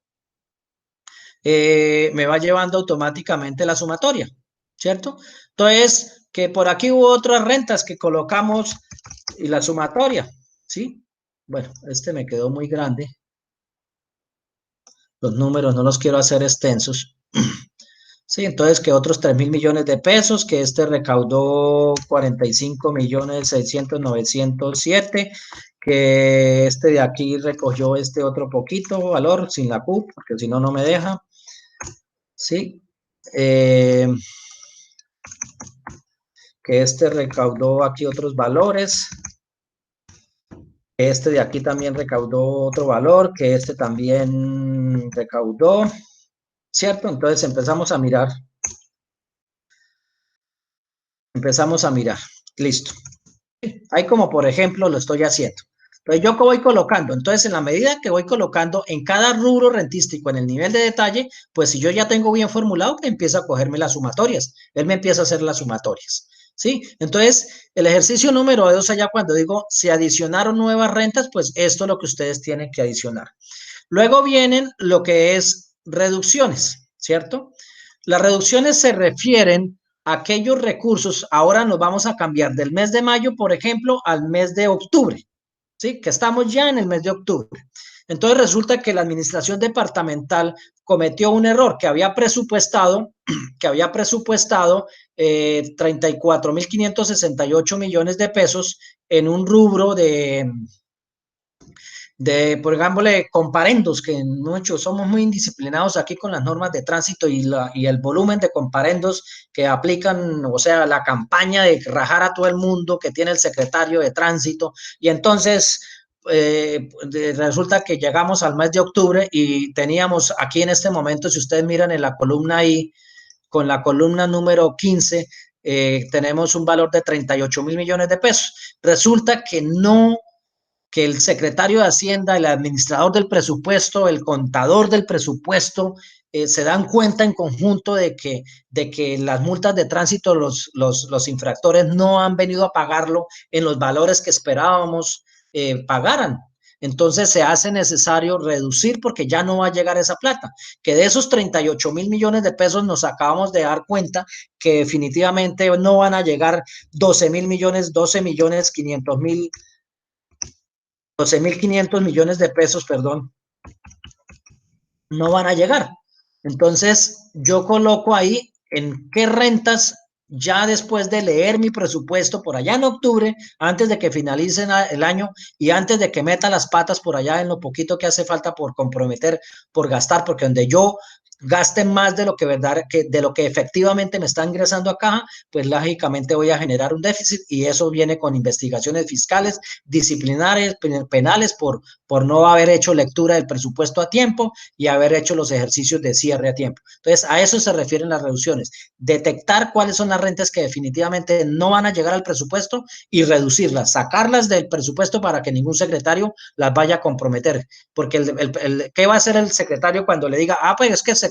automáticamente la sumatoria, ¿cierto? Entonces, que por aquí hubo otras rentas que colocamos y la sumatoria, ¿sí? Bueno, este me quedó muy grande. Los números no los quiero hacer extensos. Sí, entonces que otros 3.000 millones de pesos, que este recaudó 45.600.907, que este de aquí recogió este otro poquito valor sin la Q, porque si no, no me deja. Sí, eh, que este recaudó aquí otros valores, que este de aquí también recaudó otro valor, que este también recaudó, ¿cierto? Entonces empezamos a mirar, listo. Ahí como por ejemplo lo estoy haciendo. Entonces yo que voy colocando, entonces en la medida que voy colocando en cada rubro rentístico en el nivel de detalle, pues si yo ya tengo bien formulado, que empieza a cogerme las sumatorias, él me empieza a hacer las sumatorias, ¿sí? Entonces el ejercicio número 2 allá cuando digo se adicionaron nuevas rentas, pues esto es lo que ustedes tienen que adicionar. Luego vienen lo que es reducciones, ¿cierto? Las reducciones se refieren a aquellos recursos, ahora nos vamos a cambiar del mes de mayo, por ejemplo, al mes de octubre, ¿sí? Que estamos ya en el mes de octubre. Entonces resulta que la administración departamental cometió un error que había presupuestado 34.568 millones de pesos en un rubro por ejemplo, comparendos, que muchos somos muy indisciplinados aquí con las normas de tránsito y el volumen de comparendos que aplican, o sea, la campaña de rajar a todo el mundo que tiene el secretario de tránsito. Y entonces resulta que llegamos al mes de octubre y teníamos aquí en este momento, si ustedes miran en la columna ahí, con la columna número 15, tenemos un valor de 38.000 millones de pesos. Resulta que el secretario de Hacienda, el administrador del presupuesto, el contador del presupuesto, se dan cuenta en conjunto de que las multas de tránsito, los infractores no han venido a pagarlo en los valores que esperábamos pagaran. Entonces se hace necesario reducir porque ya no va a llegar esa plata. Que de esos 38.000 millones de pesos nos acabamos de dar cuenta que definitivamente no van a llegar 12.000 millones, 12.500 millones de pesos, perdón, no van a llegar. Entonces, yo coloco ahí en qué rentas, ya después de leer mi presupuesto por allá en octubre, antes de que finalice el año y antes de que meta las patas por allá en lo poquito que hace falta por comprometer, por gastar, porque donde yo gaste más de lo de lo que efectivamente me está ingresando a caja, pues lógicamente voy a generar un déficit y eso viene con investigaciones fiscales, disciplinares, penales por no haber hecho lectura del presupuesto a tiempo y haber hecho los ejercicios de cierre a tiempo. Entonces, a eso se refieren las reducciones, detectar cuáles son las rentas que definitivamente no van a llegar al presupuesto y reducirlas, sacarlas del presupuesto para que ningún secretario las vaya a comprometer, porque ¿qué va a hacer el secretario cuando le diga, pues es que el secretario,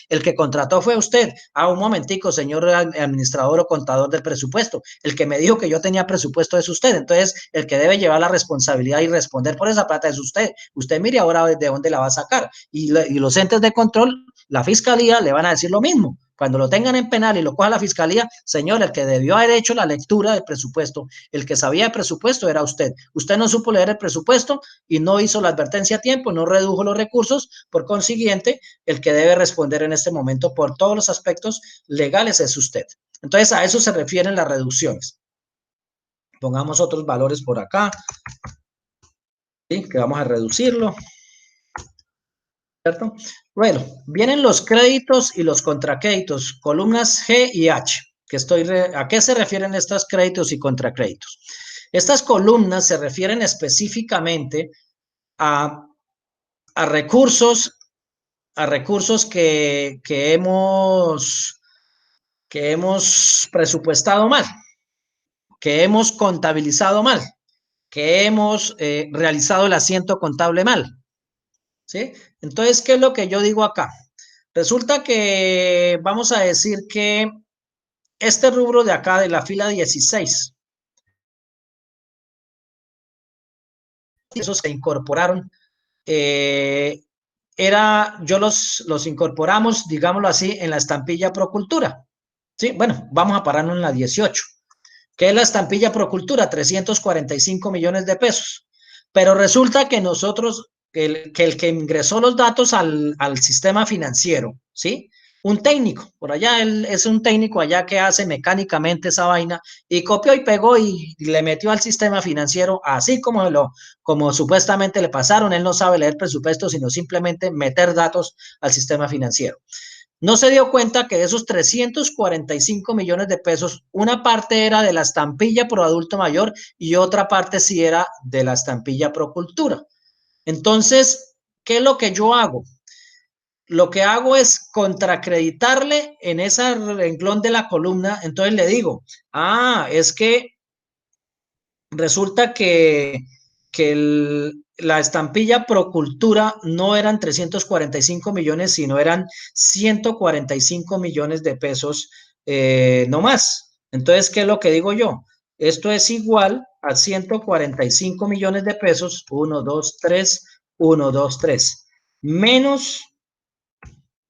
el que contrató fue usted? Un momentico, señor administrador o contador del presupuesto, el que me dijo que yo tenía presupuesto es usted, entonces el que debe llevar la responsabilidad y responder por esa plata es usted. Usted mire ahora de dónde la va a sacar. Y los entes de control, la fiscalía, le van a decir lo mismo. Cuando lo tengan en penal y lo coja la fiscalía, señor, el que debió haber hecho la lectura del presupuesto, el que sabía de presupuesto era usted. Usted no supo leer el presupuesto y no hizo la advertencia a tiempo, no redujo los recursos. Por consiguiente, el que debe responder en este momento por todos los aspectos legales es usted. Entonces, a eso se refieren las reducciones. Pongamos otros valores por acá, ¿sí? Que vamos a reducirlo. ¿Cierto? Bueno, vienen los créditos y los contracréditos, columnas G y H, ¿a qué se refieren estos créditos y contracréditos? Estas columnas se refieren específicamente a, a recursos, que hemos presupuestado mal, que hemos contabilizado mal, que hemos realizado el asiento contable mal, ¿sí? Entonces, ¿qué es lo que yo digo acá? Resulta que vamos a decir que este rubro de acá de la fila 16, esos que incorporaron, eh, yo los incorporamos, digámoslo así, en la estampilla Procultura. Sí, bueno, vamos a pararnos en la 18. ¿Qué es la estampilla Procultura? 345 millones de pesos. Pero resulta que nosotros, que el que ingresó los datos al sistema financiero, ¿sí? un técnico, por allá él es un técnico allá que hace mecánicamente esa vaina y copió y pegó y le metió al sistema financiero así como supuestamente le pasaron. Él no sabe leer presupuesto, sino simplemente meter datos al sistema financiero. No se dio cuenta que de esos 345 millones de pesos, una parte era de la estampilla pro adulto mayor y otra parte sí era de la estampilla pro cultura. Entonces, ¿qué es lo que yo hago? Lo que hago es contracreditarle en ese renglón de la columna. Entonces le digo, es que resulta que la estampilla Procultura no eran 345 millones, sino eran 145 millones de pesos, no más. Entonces, ¿qué es lo que digo yo? Esto es igual a 145 millones de pesos, 1, 2, 3, menos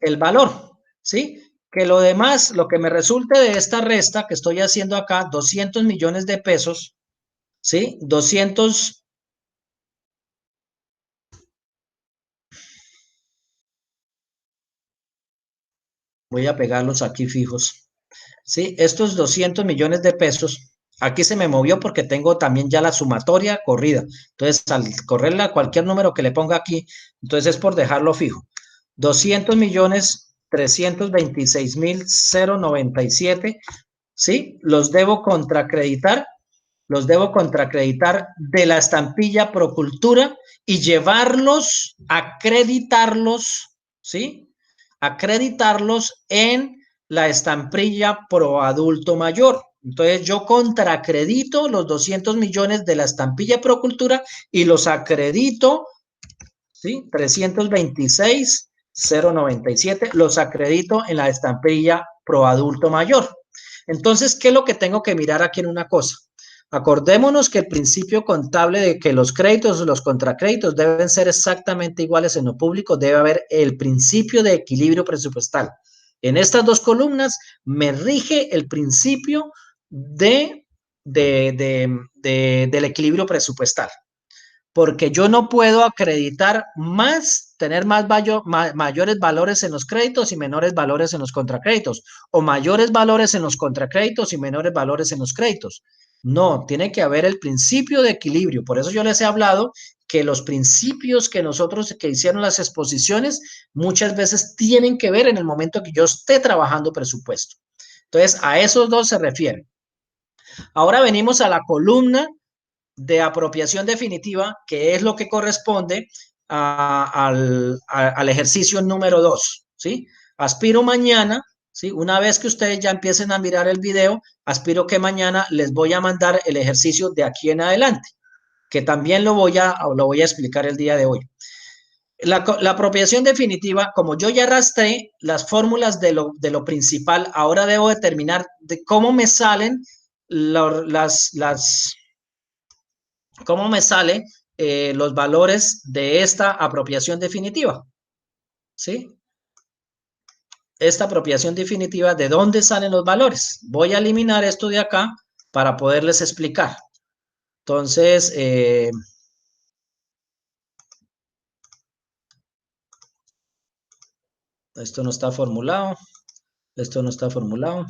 el valor, ¿sí? Que lo demás, lo que me resulte de esta resta que estoy haciendo acá, 200 millones de pesos, ¿sí? 200, voy a pegarlos aquí fijos, ¿sí? Estos 200 millones de pesos, aquí se me movió porque tengo también ya la sumatoria corrida. Entonces, al correrla cualquier número que le ponga aquí, entonces es por dejarlo fijo. 200 millones 326 mil 097, ¿sí? Los debo contracreditar de la estampilla Procultura y llevarlos, acreditarlos, ¿sí? Acreditarlos en la estampilla Pro Adulto Mayor. Entonces yo contracredito los 200 millones de la estampilla Procultura y los acredito, ¿sí? 326,097 los acredito en la estampilla Pro Adulto Mayor. Entonces, ¿qué es lo que tengo que mirar aquí en una cosa? Acordémonos que el principio contable de que los créditos o los contracréditos deben ser exactamente iguales en lo público, debe haber el principio de equilibrio presupuestal. En estas dos columnas me rige el principio del equilibrio presupuestal, porque yo no puedo acreditar más, tener mayores valores en los créditos y menores valores en los contracréditos, o mayores valores en los contracréditos y menores valores en los créditos. No, tiene que haber el principio de equilibrio. Por eso yo les he hablado que los principios que nosotros que hicieron las exposiciones muchas veces tienen que ver en el momento que yo esté trabajando presupuesto. Entonces, a esos dos se refieren. Ahora venimos a la columna de apropiación definitiva, que es lo que corresponde al ejercicio número 2, ¿sí? Aspiro mañana, ¿sí? Una vez que ustedes ya empiecen a mirar el video, aspiro que mañana les voy a mandar el ejercicio de aquí en adelante, que también lo voy a explicar el día de hoy. La apropiación definitiva, como yo ya arrastré las fórmulas de lo principal, ahora debo determinar de cómo me salen cómo me salen los valores de esta apropiación definitiva, ¿sí? Esta apropiación definitiva, ¿de dónde salen los valores? Voy a eliminar esto de acá para poderles explicar. Entonces, esto no está formulado, esto no está formulado,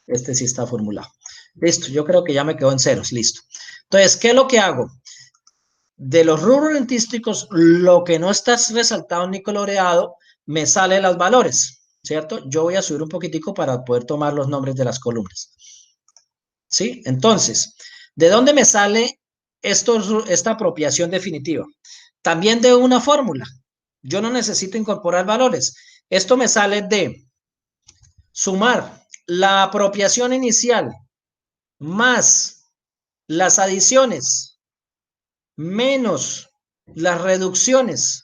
este sí está formulado. Listo, yo creo que ya me quedó en ceros, listo. Entonces, ¿qué es lo que hago? De los rubros rentísticos, lo que no está resaltado ni coloreado, me salen los valores, ¿cierto? Yo voy a subir un poquitico para poder tomar los nombres de las columnas, ¿sí? Entonces, ¿de dónde me sale esta apropiación definitiva? También de una fórmula. Yo no necesito incorporar valores. Esto me sale de sumar la apropiación inicial más las adiciones menos las reducciones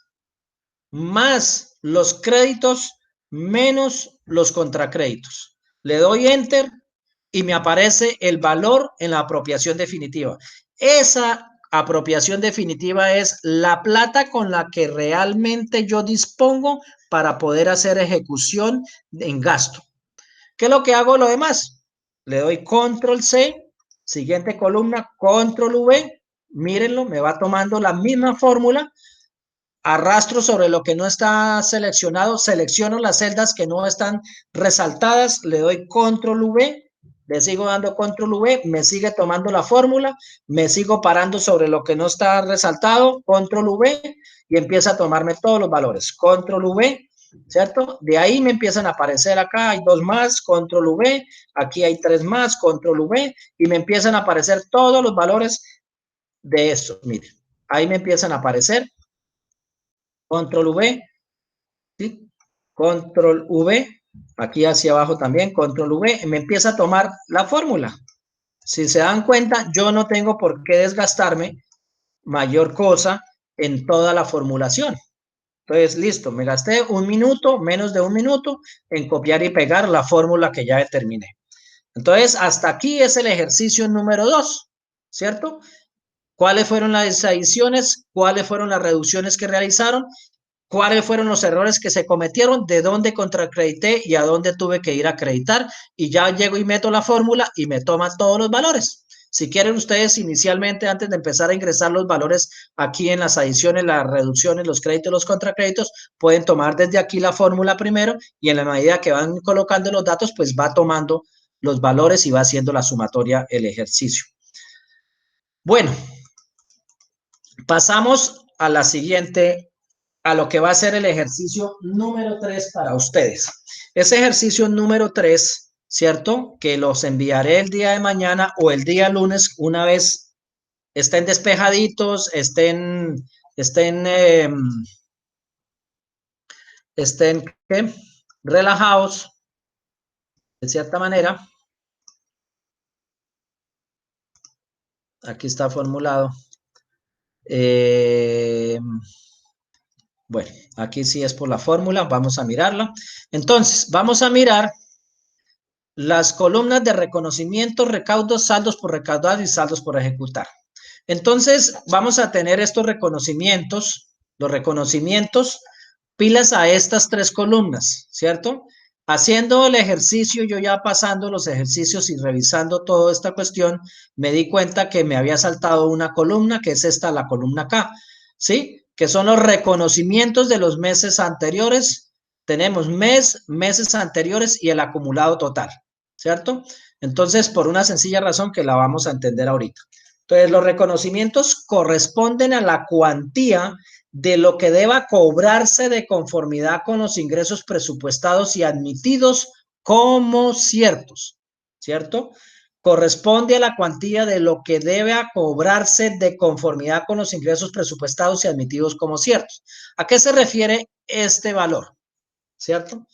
más los créditos menos los contracréditos. Le doy enter y me aparece el valor en la apropiación definitiva. Esa apropiación definitiva es la plata con la que realmente yo dispongo para poder hacer ejecución en gasto. ¿Qué es lo que hago lo demás? Le doy control C, siguiente columna, control V, mírenlo, me va tomando la misma fórmula arrastro sobre lo que no está seleccionado, selecciono las celdas que no están resaltadas, le doy control V, le sigo dando control V, me sigue tomando la fórmula, me sigo parando sobre lo que no está resaltado, control V, y empieza a tomarme todos los valores, control V, ¿cierto? De ahí me empiezan a aparecer acá, hay 2 más, control V, aquí hay 3 más, control V, y me empiezan a aparecer todos los valores de esto, miren, ahí me empiezan a aparecer, control V, ¿sí? Control V, aquí hacia abajo también, control V, me empieza a tomar la fórmula. Si se dan cuenta, yo no tengo por qué desgastarme mayor cosa en toda la formulación. Entonces, listo, me gasté un minuto, menos de un minuto, en copiar y pegar la fórmula que ya determiné. Entonces, hasta aquí es el ejercicio número 2, ¿cierto? ¿Cuáles fueron las adiciones? ¿Cuáles fueron las reducciones que realizaron? ¿Cuáles fueron los errores que se cometieron? ¿De dónde contraacredité y a dónde tuve que ir a acreditar? Y ya llego y meto la fórmula y me toma todos los valores. Si quieren ustedes inicialmente, antes de empezar a ingresar los valores aquí en las adiciones, las reducciones, los créditos, los contracréditos, pueden tomar desde aquí la fórmula primero y en la medida que van colocando los datos, pues va tomando los valores y va haciendo la sumatoria el ejercicio. Bueno, pasamos a la siguiente, a lo que va a ser el ejercicio número 3 para ustedes. Ese ejercicio número 3, ¿cierto? Que los enviaré el día de mañana o el día lunes, una vez estén despejaditos, estén ¿qué? Relajados, de cierta manera. Aquí está formulado. Bueno, aquí sí es por la fórmula, vamos a mirarla. Entonces, vamos a mirar las columnas de reconocimiento, recaudos, saldos por recaudar y saldos por ejecutar. Entonces, vamos a tener estos reconocimientos, los reconocimientos, pilas a estas 3 columnas, ¿cierto? Haciendo el ejercicio, yo ya pasando los ejercicios y revisando toda esta cuestión, me di cuenta que me había saltado una columna, que es esta, la columna K, ¿sí? Que son los reconocimientos de los meses anteriores. Tenemos meses anteriores y el acumulado total, ¿cierto? Entonces, por una sencilla razón que la vamos a entender ahorita. Entonces, los reconocimientos corresponden a la cuantía de lo que deba cobrarse de conformidad con los ingresos presupuestados y admitidos como ciertos, ¿cierto? Corresponde a la cuantía de lo que debe cobrarse de conformidad con los ingresos presupuestados y admitidos como ciertos. ¿A qué se refiere este valor? ¿Cierto?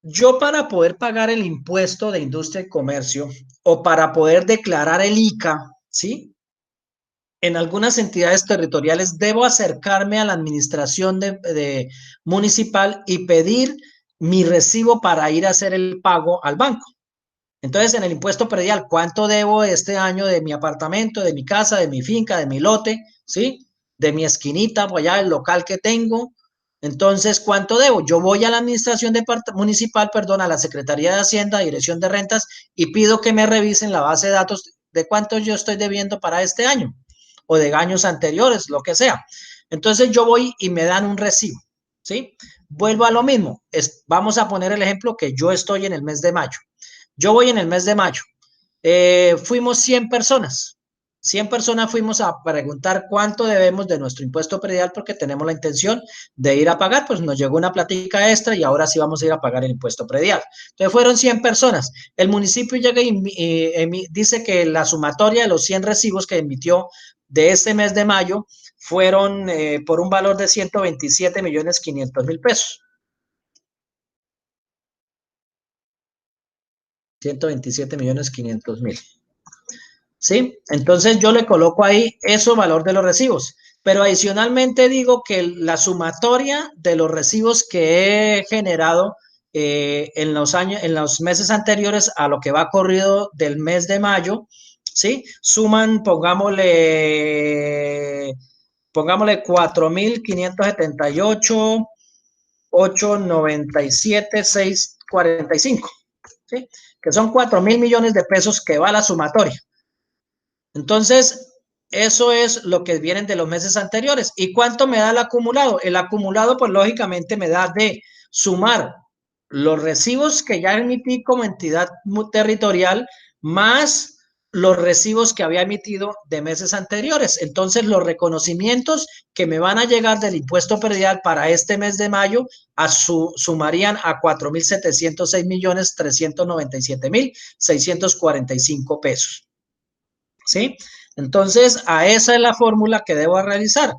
Yo para poder pagar el impuesto de industria y comercio o para poder declarar el ICA, ¿sí? En algunas entidades territoriales debo acercarme a la administración municipal y pedir mi recibo para ir a hacer el pago al banco. Entonces, en el impuesto predial, ¿cuánto debo este año de mi apartamento, de mi casa, de mi finca, de mi lote, ¿sí? De mi esquinita, allá el local que tengo? Entonces, ¿cuánto debo? Yo voy a la administración municipal, perdón, a la Secretaría de Hacienda, Dirección de Rentas, y pido que me revisen la base de datos de cuánto yo estoy debiendo para este año o de años anteriores, lo que sea. Entonces, yo voy y me dan un recibo, ¿sí? Vuelvo a lo mismo. Vamos a poner el ejemplo que yo estoy en el mes de mayo. Yo voy en el mes de mayo. Fuimos 100 personas. 100 personas fuimos a preguntar cuánto debemos de nuestro impuesto predial porque tenemos la intención de ir a pagar, pues nos llegó una platica extra y ahora sí vamos a ir a pagar el impuesto predial. Entonces fueron 100 personas. El municipio llega y dice que la sumatoria de los 100 recibos que emitió de este mes de mayo fueron por un valor de 127.500.000 pesos. 127.500.000. ¿Sí? Entonces yo le coloco ahí eso valor de los recibos, pero adicionalmente digo que la sumatoria de los recibos que he generado en los meses anteriores a lo que va corrido del mes de mayo, ¿sí? Suman, pongámosle 4.578.897.645, ¿sí? Que son 4.000 millones de pesos que va la sumatoria. Entonces, Eso es lo que vienen de los meses anteriores. ¿Y cuánto me da el acumulado? El acumulado, pues lógicamente me da de sumar los recibos que ya emití como entidad territorial más los recibos que había emitido de meses anteriores. Entonces, los reconocimientos que me van a llegar del impuesto predial para este mes de mayo sumarían a 4.706.397.645 pesos. ¿Sí? Entonces, a esa es la fórmula que debo realizar.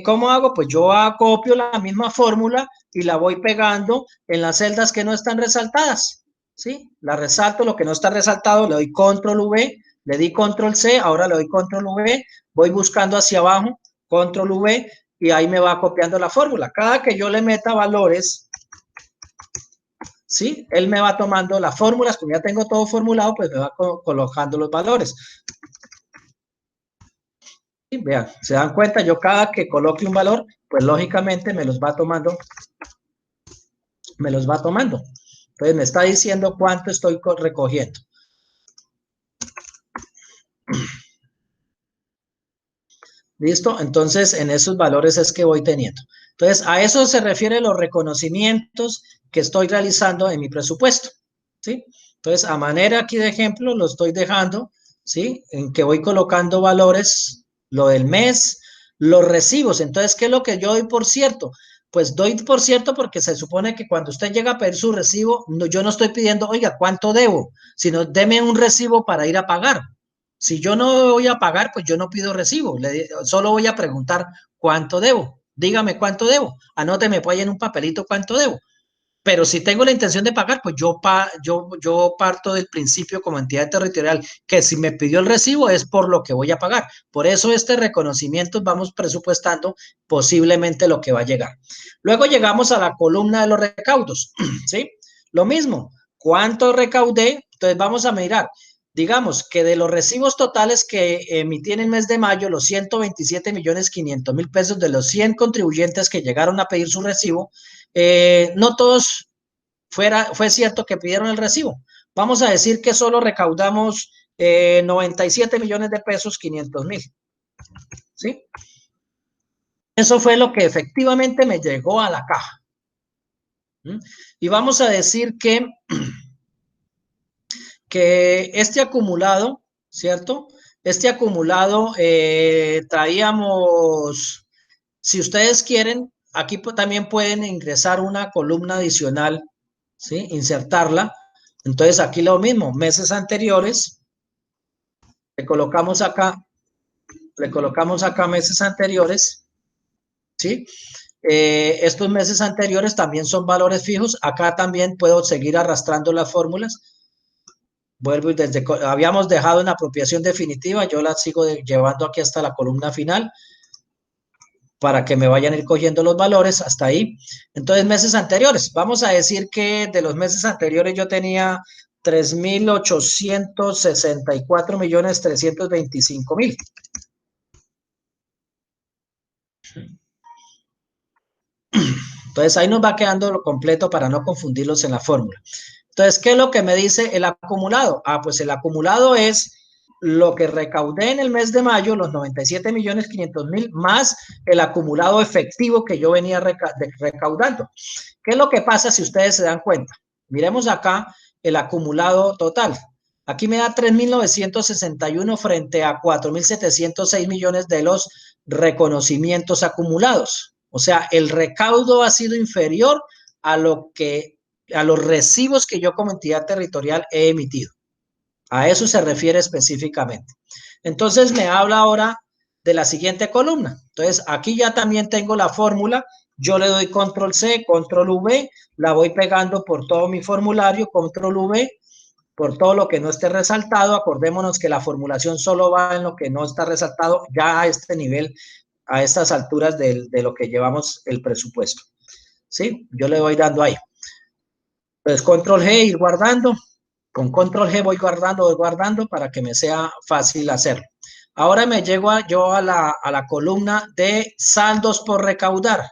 ¿Cómo hago? Pues yo acopio la misma fórmula y la voy pegando en las celdas que no están resaltadas. ¿Sí? La resalto, lo que no está resaltado, le doy control V, le di control C, ahora le doy control V, voy buscando hacia abajo, control V, y ahí me va copiando la fórmula. Cada que yo le meta valores, ¿sí? Él me va tomando las fórmulas, como ya tengo todo formulado, pues me va colocando los valores. Vean, se dan cuenta, yo cada que coloque un valor, pues lógicamente me los va tomando. Entonces me está diciendo cuánto estoy recogiendo. ¿Listo? Entonces en esos valores es que voy teniendo. Entonces a eso se refiere los reconocimientos que estoy realizando en mi presupuesto. ¿Sí? Entonces a manera aquí de ejemplo lo estoy dejando, ¿sí? En que voy colocando valores, lo del mes, los recibos. Entonces, ¿qué es lo que yo doy por cierto? Pues doy por cierto porque se supone que cuando usted llega a pedir su recibo, yo no estoy pidiendo, oiga, ¿cuánto debo? Sino deme un recibo para ir a pagar. Si yo no voy a pagar, pues yo no pido recibo. Solo voy a preguntar cuánto debo. Dígame cuánto debo. Anóteme pues ahí en un papelito cuánto debo. Pero si tengo la intención de pagar, pues yo parto del principio como entidad territorial que si me pidió el recibo es por lo que voy a pagar. Por eso este reconocimiento vamos presupuestando posiblemente lo que va a llegar. Luego llegamos a la columna de los recaudos, ¿sí? Lo mismo, ¿cuánto recaudé? Entonces vamos a mirar. Digamos que de los recibos totales que emití en el mes de mayo, los 127.500.000 pesos de los 100 contribuyentes que llegaron a pedir su recibo, no todos fue cierto que pidieron el recibo. Vamos a decir que solo recaudamos 97 millones de pesos, 500.000. ¿Sí? Eso fue lo que efectivamente me llegó a la caja. Y vamos a decir que este acumulado, ¿cierto? Este acumulado traíamos, si ustedes quieren, aquí también pueden ingresar una columna adicional, ¿sí? Insertarla. Entonces aquí lo mismo, meses anteriores, le colocamos acá meses anteriores, ¿sí? Estos meses anteriores también son valores fijos. Acá también puedo seguir arrastrando las fórmulas. Vuelvo y habíamos dejado en apropiación definitiva, yo la sigo llevando aquí hasta la columna final para que me vayan a ir cogiendo los valores hasta ahí. Entonces, meses anteriores. Vamos a decir que de los meses anteriores yo tenía 3.864.325.000. Entonces, ahí nos va quedando lo completo para no confundirlos en la fórmula. Entonces, ¿qué es lo que me dice el acumulado? Pues el acumulado es lo que recaudé en el mes de mayo, los 97.500.000, más el acumulado efectivo que yo venía recaudando. ¿Qué es lo que pasa si ustedes se dan cuenta? Miremos acá el acumulado total. Aquí me da 3.961 frente a 4.706 millones de los reconocimientos acumulados. O sea, el recaudo ha sido inferior a los recibos que yo como entidad territorial he emitido. A eso se refiere específicamente. Entonces me habla ahora de la siguiente columna. Entonces aquí ya también tengo la fórmula. Yo le doy control C, control V, la voy pegando por todo mi formulario, control V, por todo lo que no esté resaltado. Acordémonos que la formulación solo va en lo que no está resaltado ya a este nivel, a estas alturas de lo que llevamos el presupuesto. ¿Sí? Yo le voy dando ahí. Entonces, control G, ir guardando. Con control G voy guardando para que me sea fácil hacerlo. Ahora me llego yo a la columna de saldos por recaudar.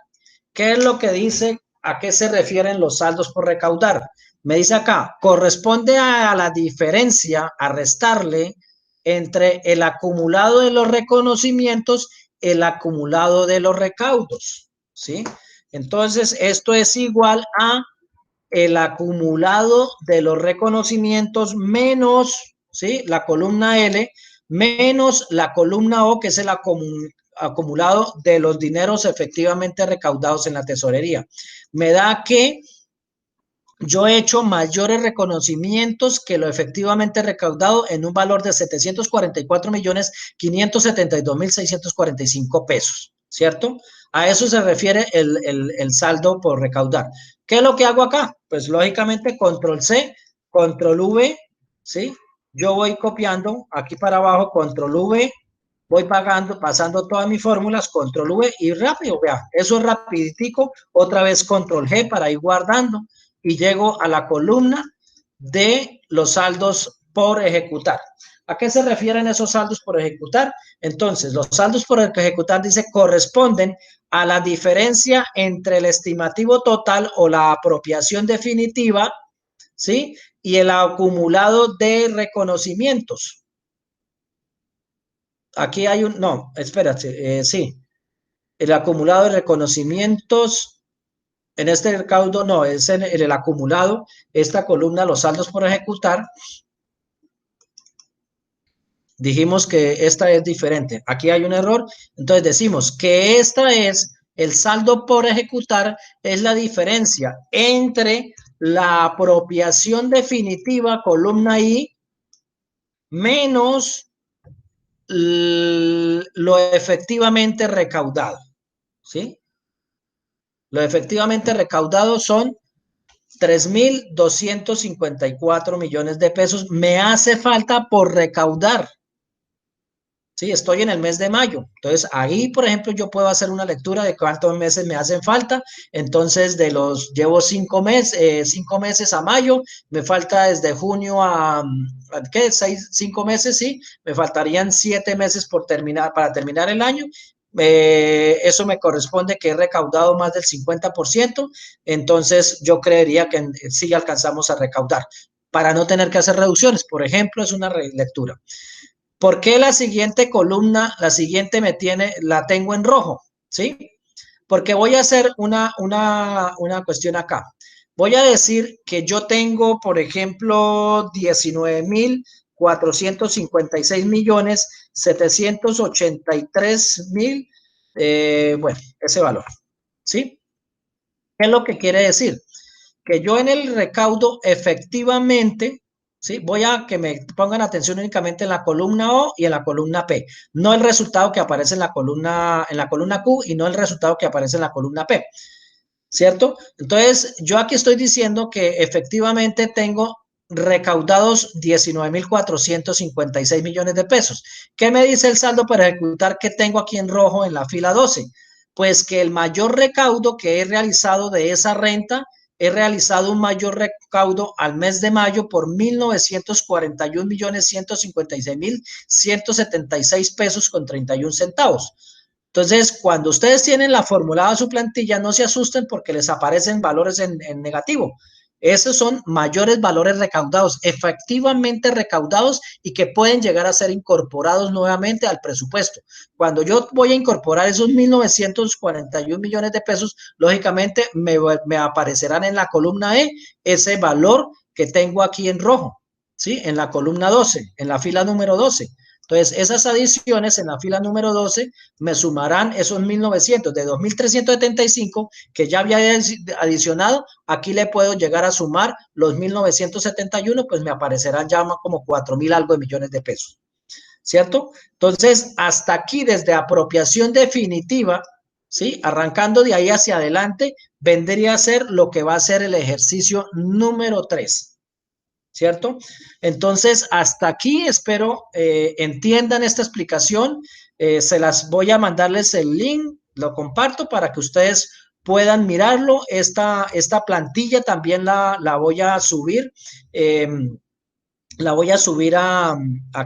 ¿Qué es lo que dice? ¿A qué se refieren los saldos por recaudar? Me dice acá, corresponde a la diferencia, a restarle entre el acumulado de los reconocimientos, el acumulado de los recaudos, ¿sí? Entonces, esto es igual a el acumulado de los reconocimientos menos, ¿sí? La columna L, menos la columna O, que es el acumulado de los dineros efectivamente recaudados en la tesorería. Me da que yo he hecho mayores reconocimientos que lo efectivamente recaudado en un valor de 744.572.645 pesos, ¿cierto? A eso se refiere el saldo por recaudar. ¿Qué es lo que hago acá? Pues lógicamente control C, control V, ¿sí? Yo voy copiando aquí para abajo, control V, voy pagando, pasando todas mis fórmulas, control V y rápido, vea, eso es rapiditico, otra vez control G para ir guardando y llego a la columna de los saldos por ejecutar. ¿A qué se refieren esos saldos por ejecutar? Entonces, los saldos por ejecutar, dice, corresponden a la diferencia entre el estimativo total o la apropiación definitiva, ¿sí? Y el acumulado de reconocimientos. Aquí hay un, no, espérate, sí, el acumulado de reconocimientos, en este recaudo no, es en el acumulado, esta columna, los saldos por ejecutar, dijimos que esta es diferente, aquí hay un error, entonces decimos que esta es, el saldo por ejecutar es la diferencia entre la apropiación definitiva, columna I, menos lo efectivamente recaudado, ¿sí? Lo efectivamente recaudado son 3.254 millones de pesos. Me hace falta por recaudar. Sí, estoy en el mes de mayo. Entonces, ahí, por ejemplo, yo puedo hacer una lectura de cuántos meses me hacen falta. Entonces, llevo 5 meses a mayo. Me falta desde junio ¿qué? 5 meses, sí. Me faltarían 7 meses para terminar el año. Eso me corresponde que he recaudado más del 50%. Entonces, yo creería que sí alcanzamos a recaudar para no tener que hacer reducciones. Por ejemplo, es una lectura. ¿Por qué la siguiente columna, la siguiente la tengo en rojo? ¿Sí? Porque voy a hacer una cuestión acá. Voy a decir que yo tengo, por ejemplo, 19.456.783.000, bueno, ese valor. ¿Sí? ¿Qué es lo que quiere decir? Que yo en el recaudo efectivamente, ¿sí? Voy a que me pongan atención únicamente en la columna O y en la columna P, no el resultado que aparece en la columna Q y no el resultado que aparece en la columna P, ¿cierto? Entonces, yo aquí estoy diciendo que efectivamente tengo recaudados 19.456 millones de pesos. ¿Qué me dice el saldo para ejecutar que tengo aquí en rojo en la fila 12? Pues que el mayor recaudo que he realizado de esa renta, he realizado un mayor recaudo al mes de mayo por 1.941.156.176 pesos con 31 centavos. Entonces, cuando ustedes tienen la formulada su plantilla, no se asusten porque les aparecen valores en negativo. Esos son mayores valores recaudados, efectivamente recaudados y que pueden llegar a ser incorporados nuevamente al presupuesto. Cuando yo voy a incorporar esos 1.941 millones de pesos, lógicamente me aparecerán en la columna E ese valor que tengo aquí en rojo, ¿sí? En la columna 12, en la fila número 12. Entonces, esas adiciones en la fila número 12 me sumarán esos 1.900 de 2.375 que ya había adicionado. Aquí le puedo llegar a sumar los 1.971, pues me aparecerán ya como 4.000 algo de millones de pesos, ¿cierto? Entonces, hasta aquí, desde apropiación definitiva, ¿sí? Arrancando de ahí hacia adelante, vendría a ser lo que va a ser el ejercicio número 3. ¿Cierto? Entonces, hasta aquí espero entiendan esta explicación. Se las voy a mandarles el link, lo comparto para que ustedes puedan mirarlo. Esta plantilla también la voy a subir. La voy a subir ¿a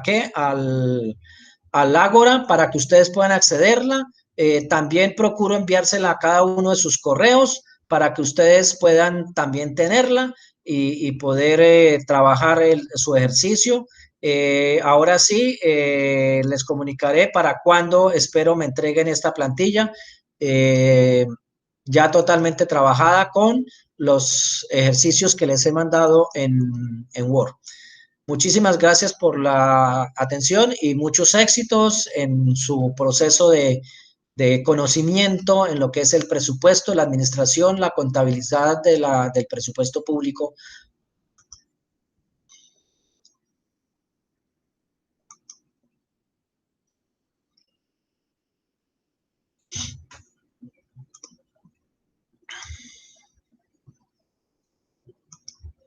qué? Al Ágora para que ustedes puedan accederla. También procuro enviársela a cada uno de sus correos para que ustedes puedan también tenerla y poder trabajar su ejercicio. Ahora sí, les comunicaré para cuándo espero me entreguen esta plantilla, eh, ya totalmente trabajada con los ejercicios que les he mandado en Word. Muchísimas gracias por la atención y muchos éxitos en su proceso de conocimiento en lo que es el presupuesto, la administración, la contabilidad del presupuesto público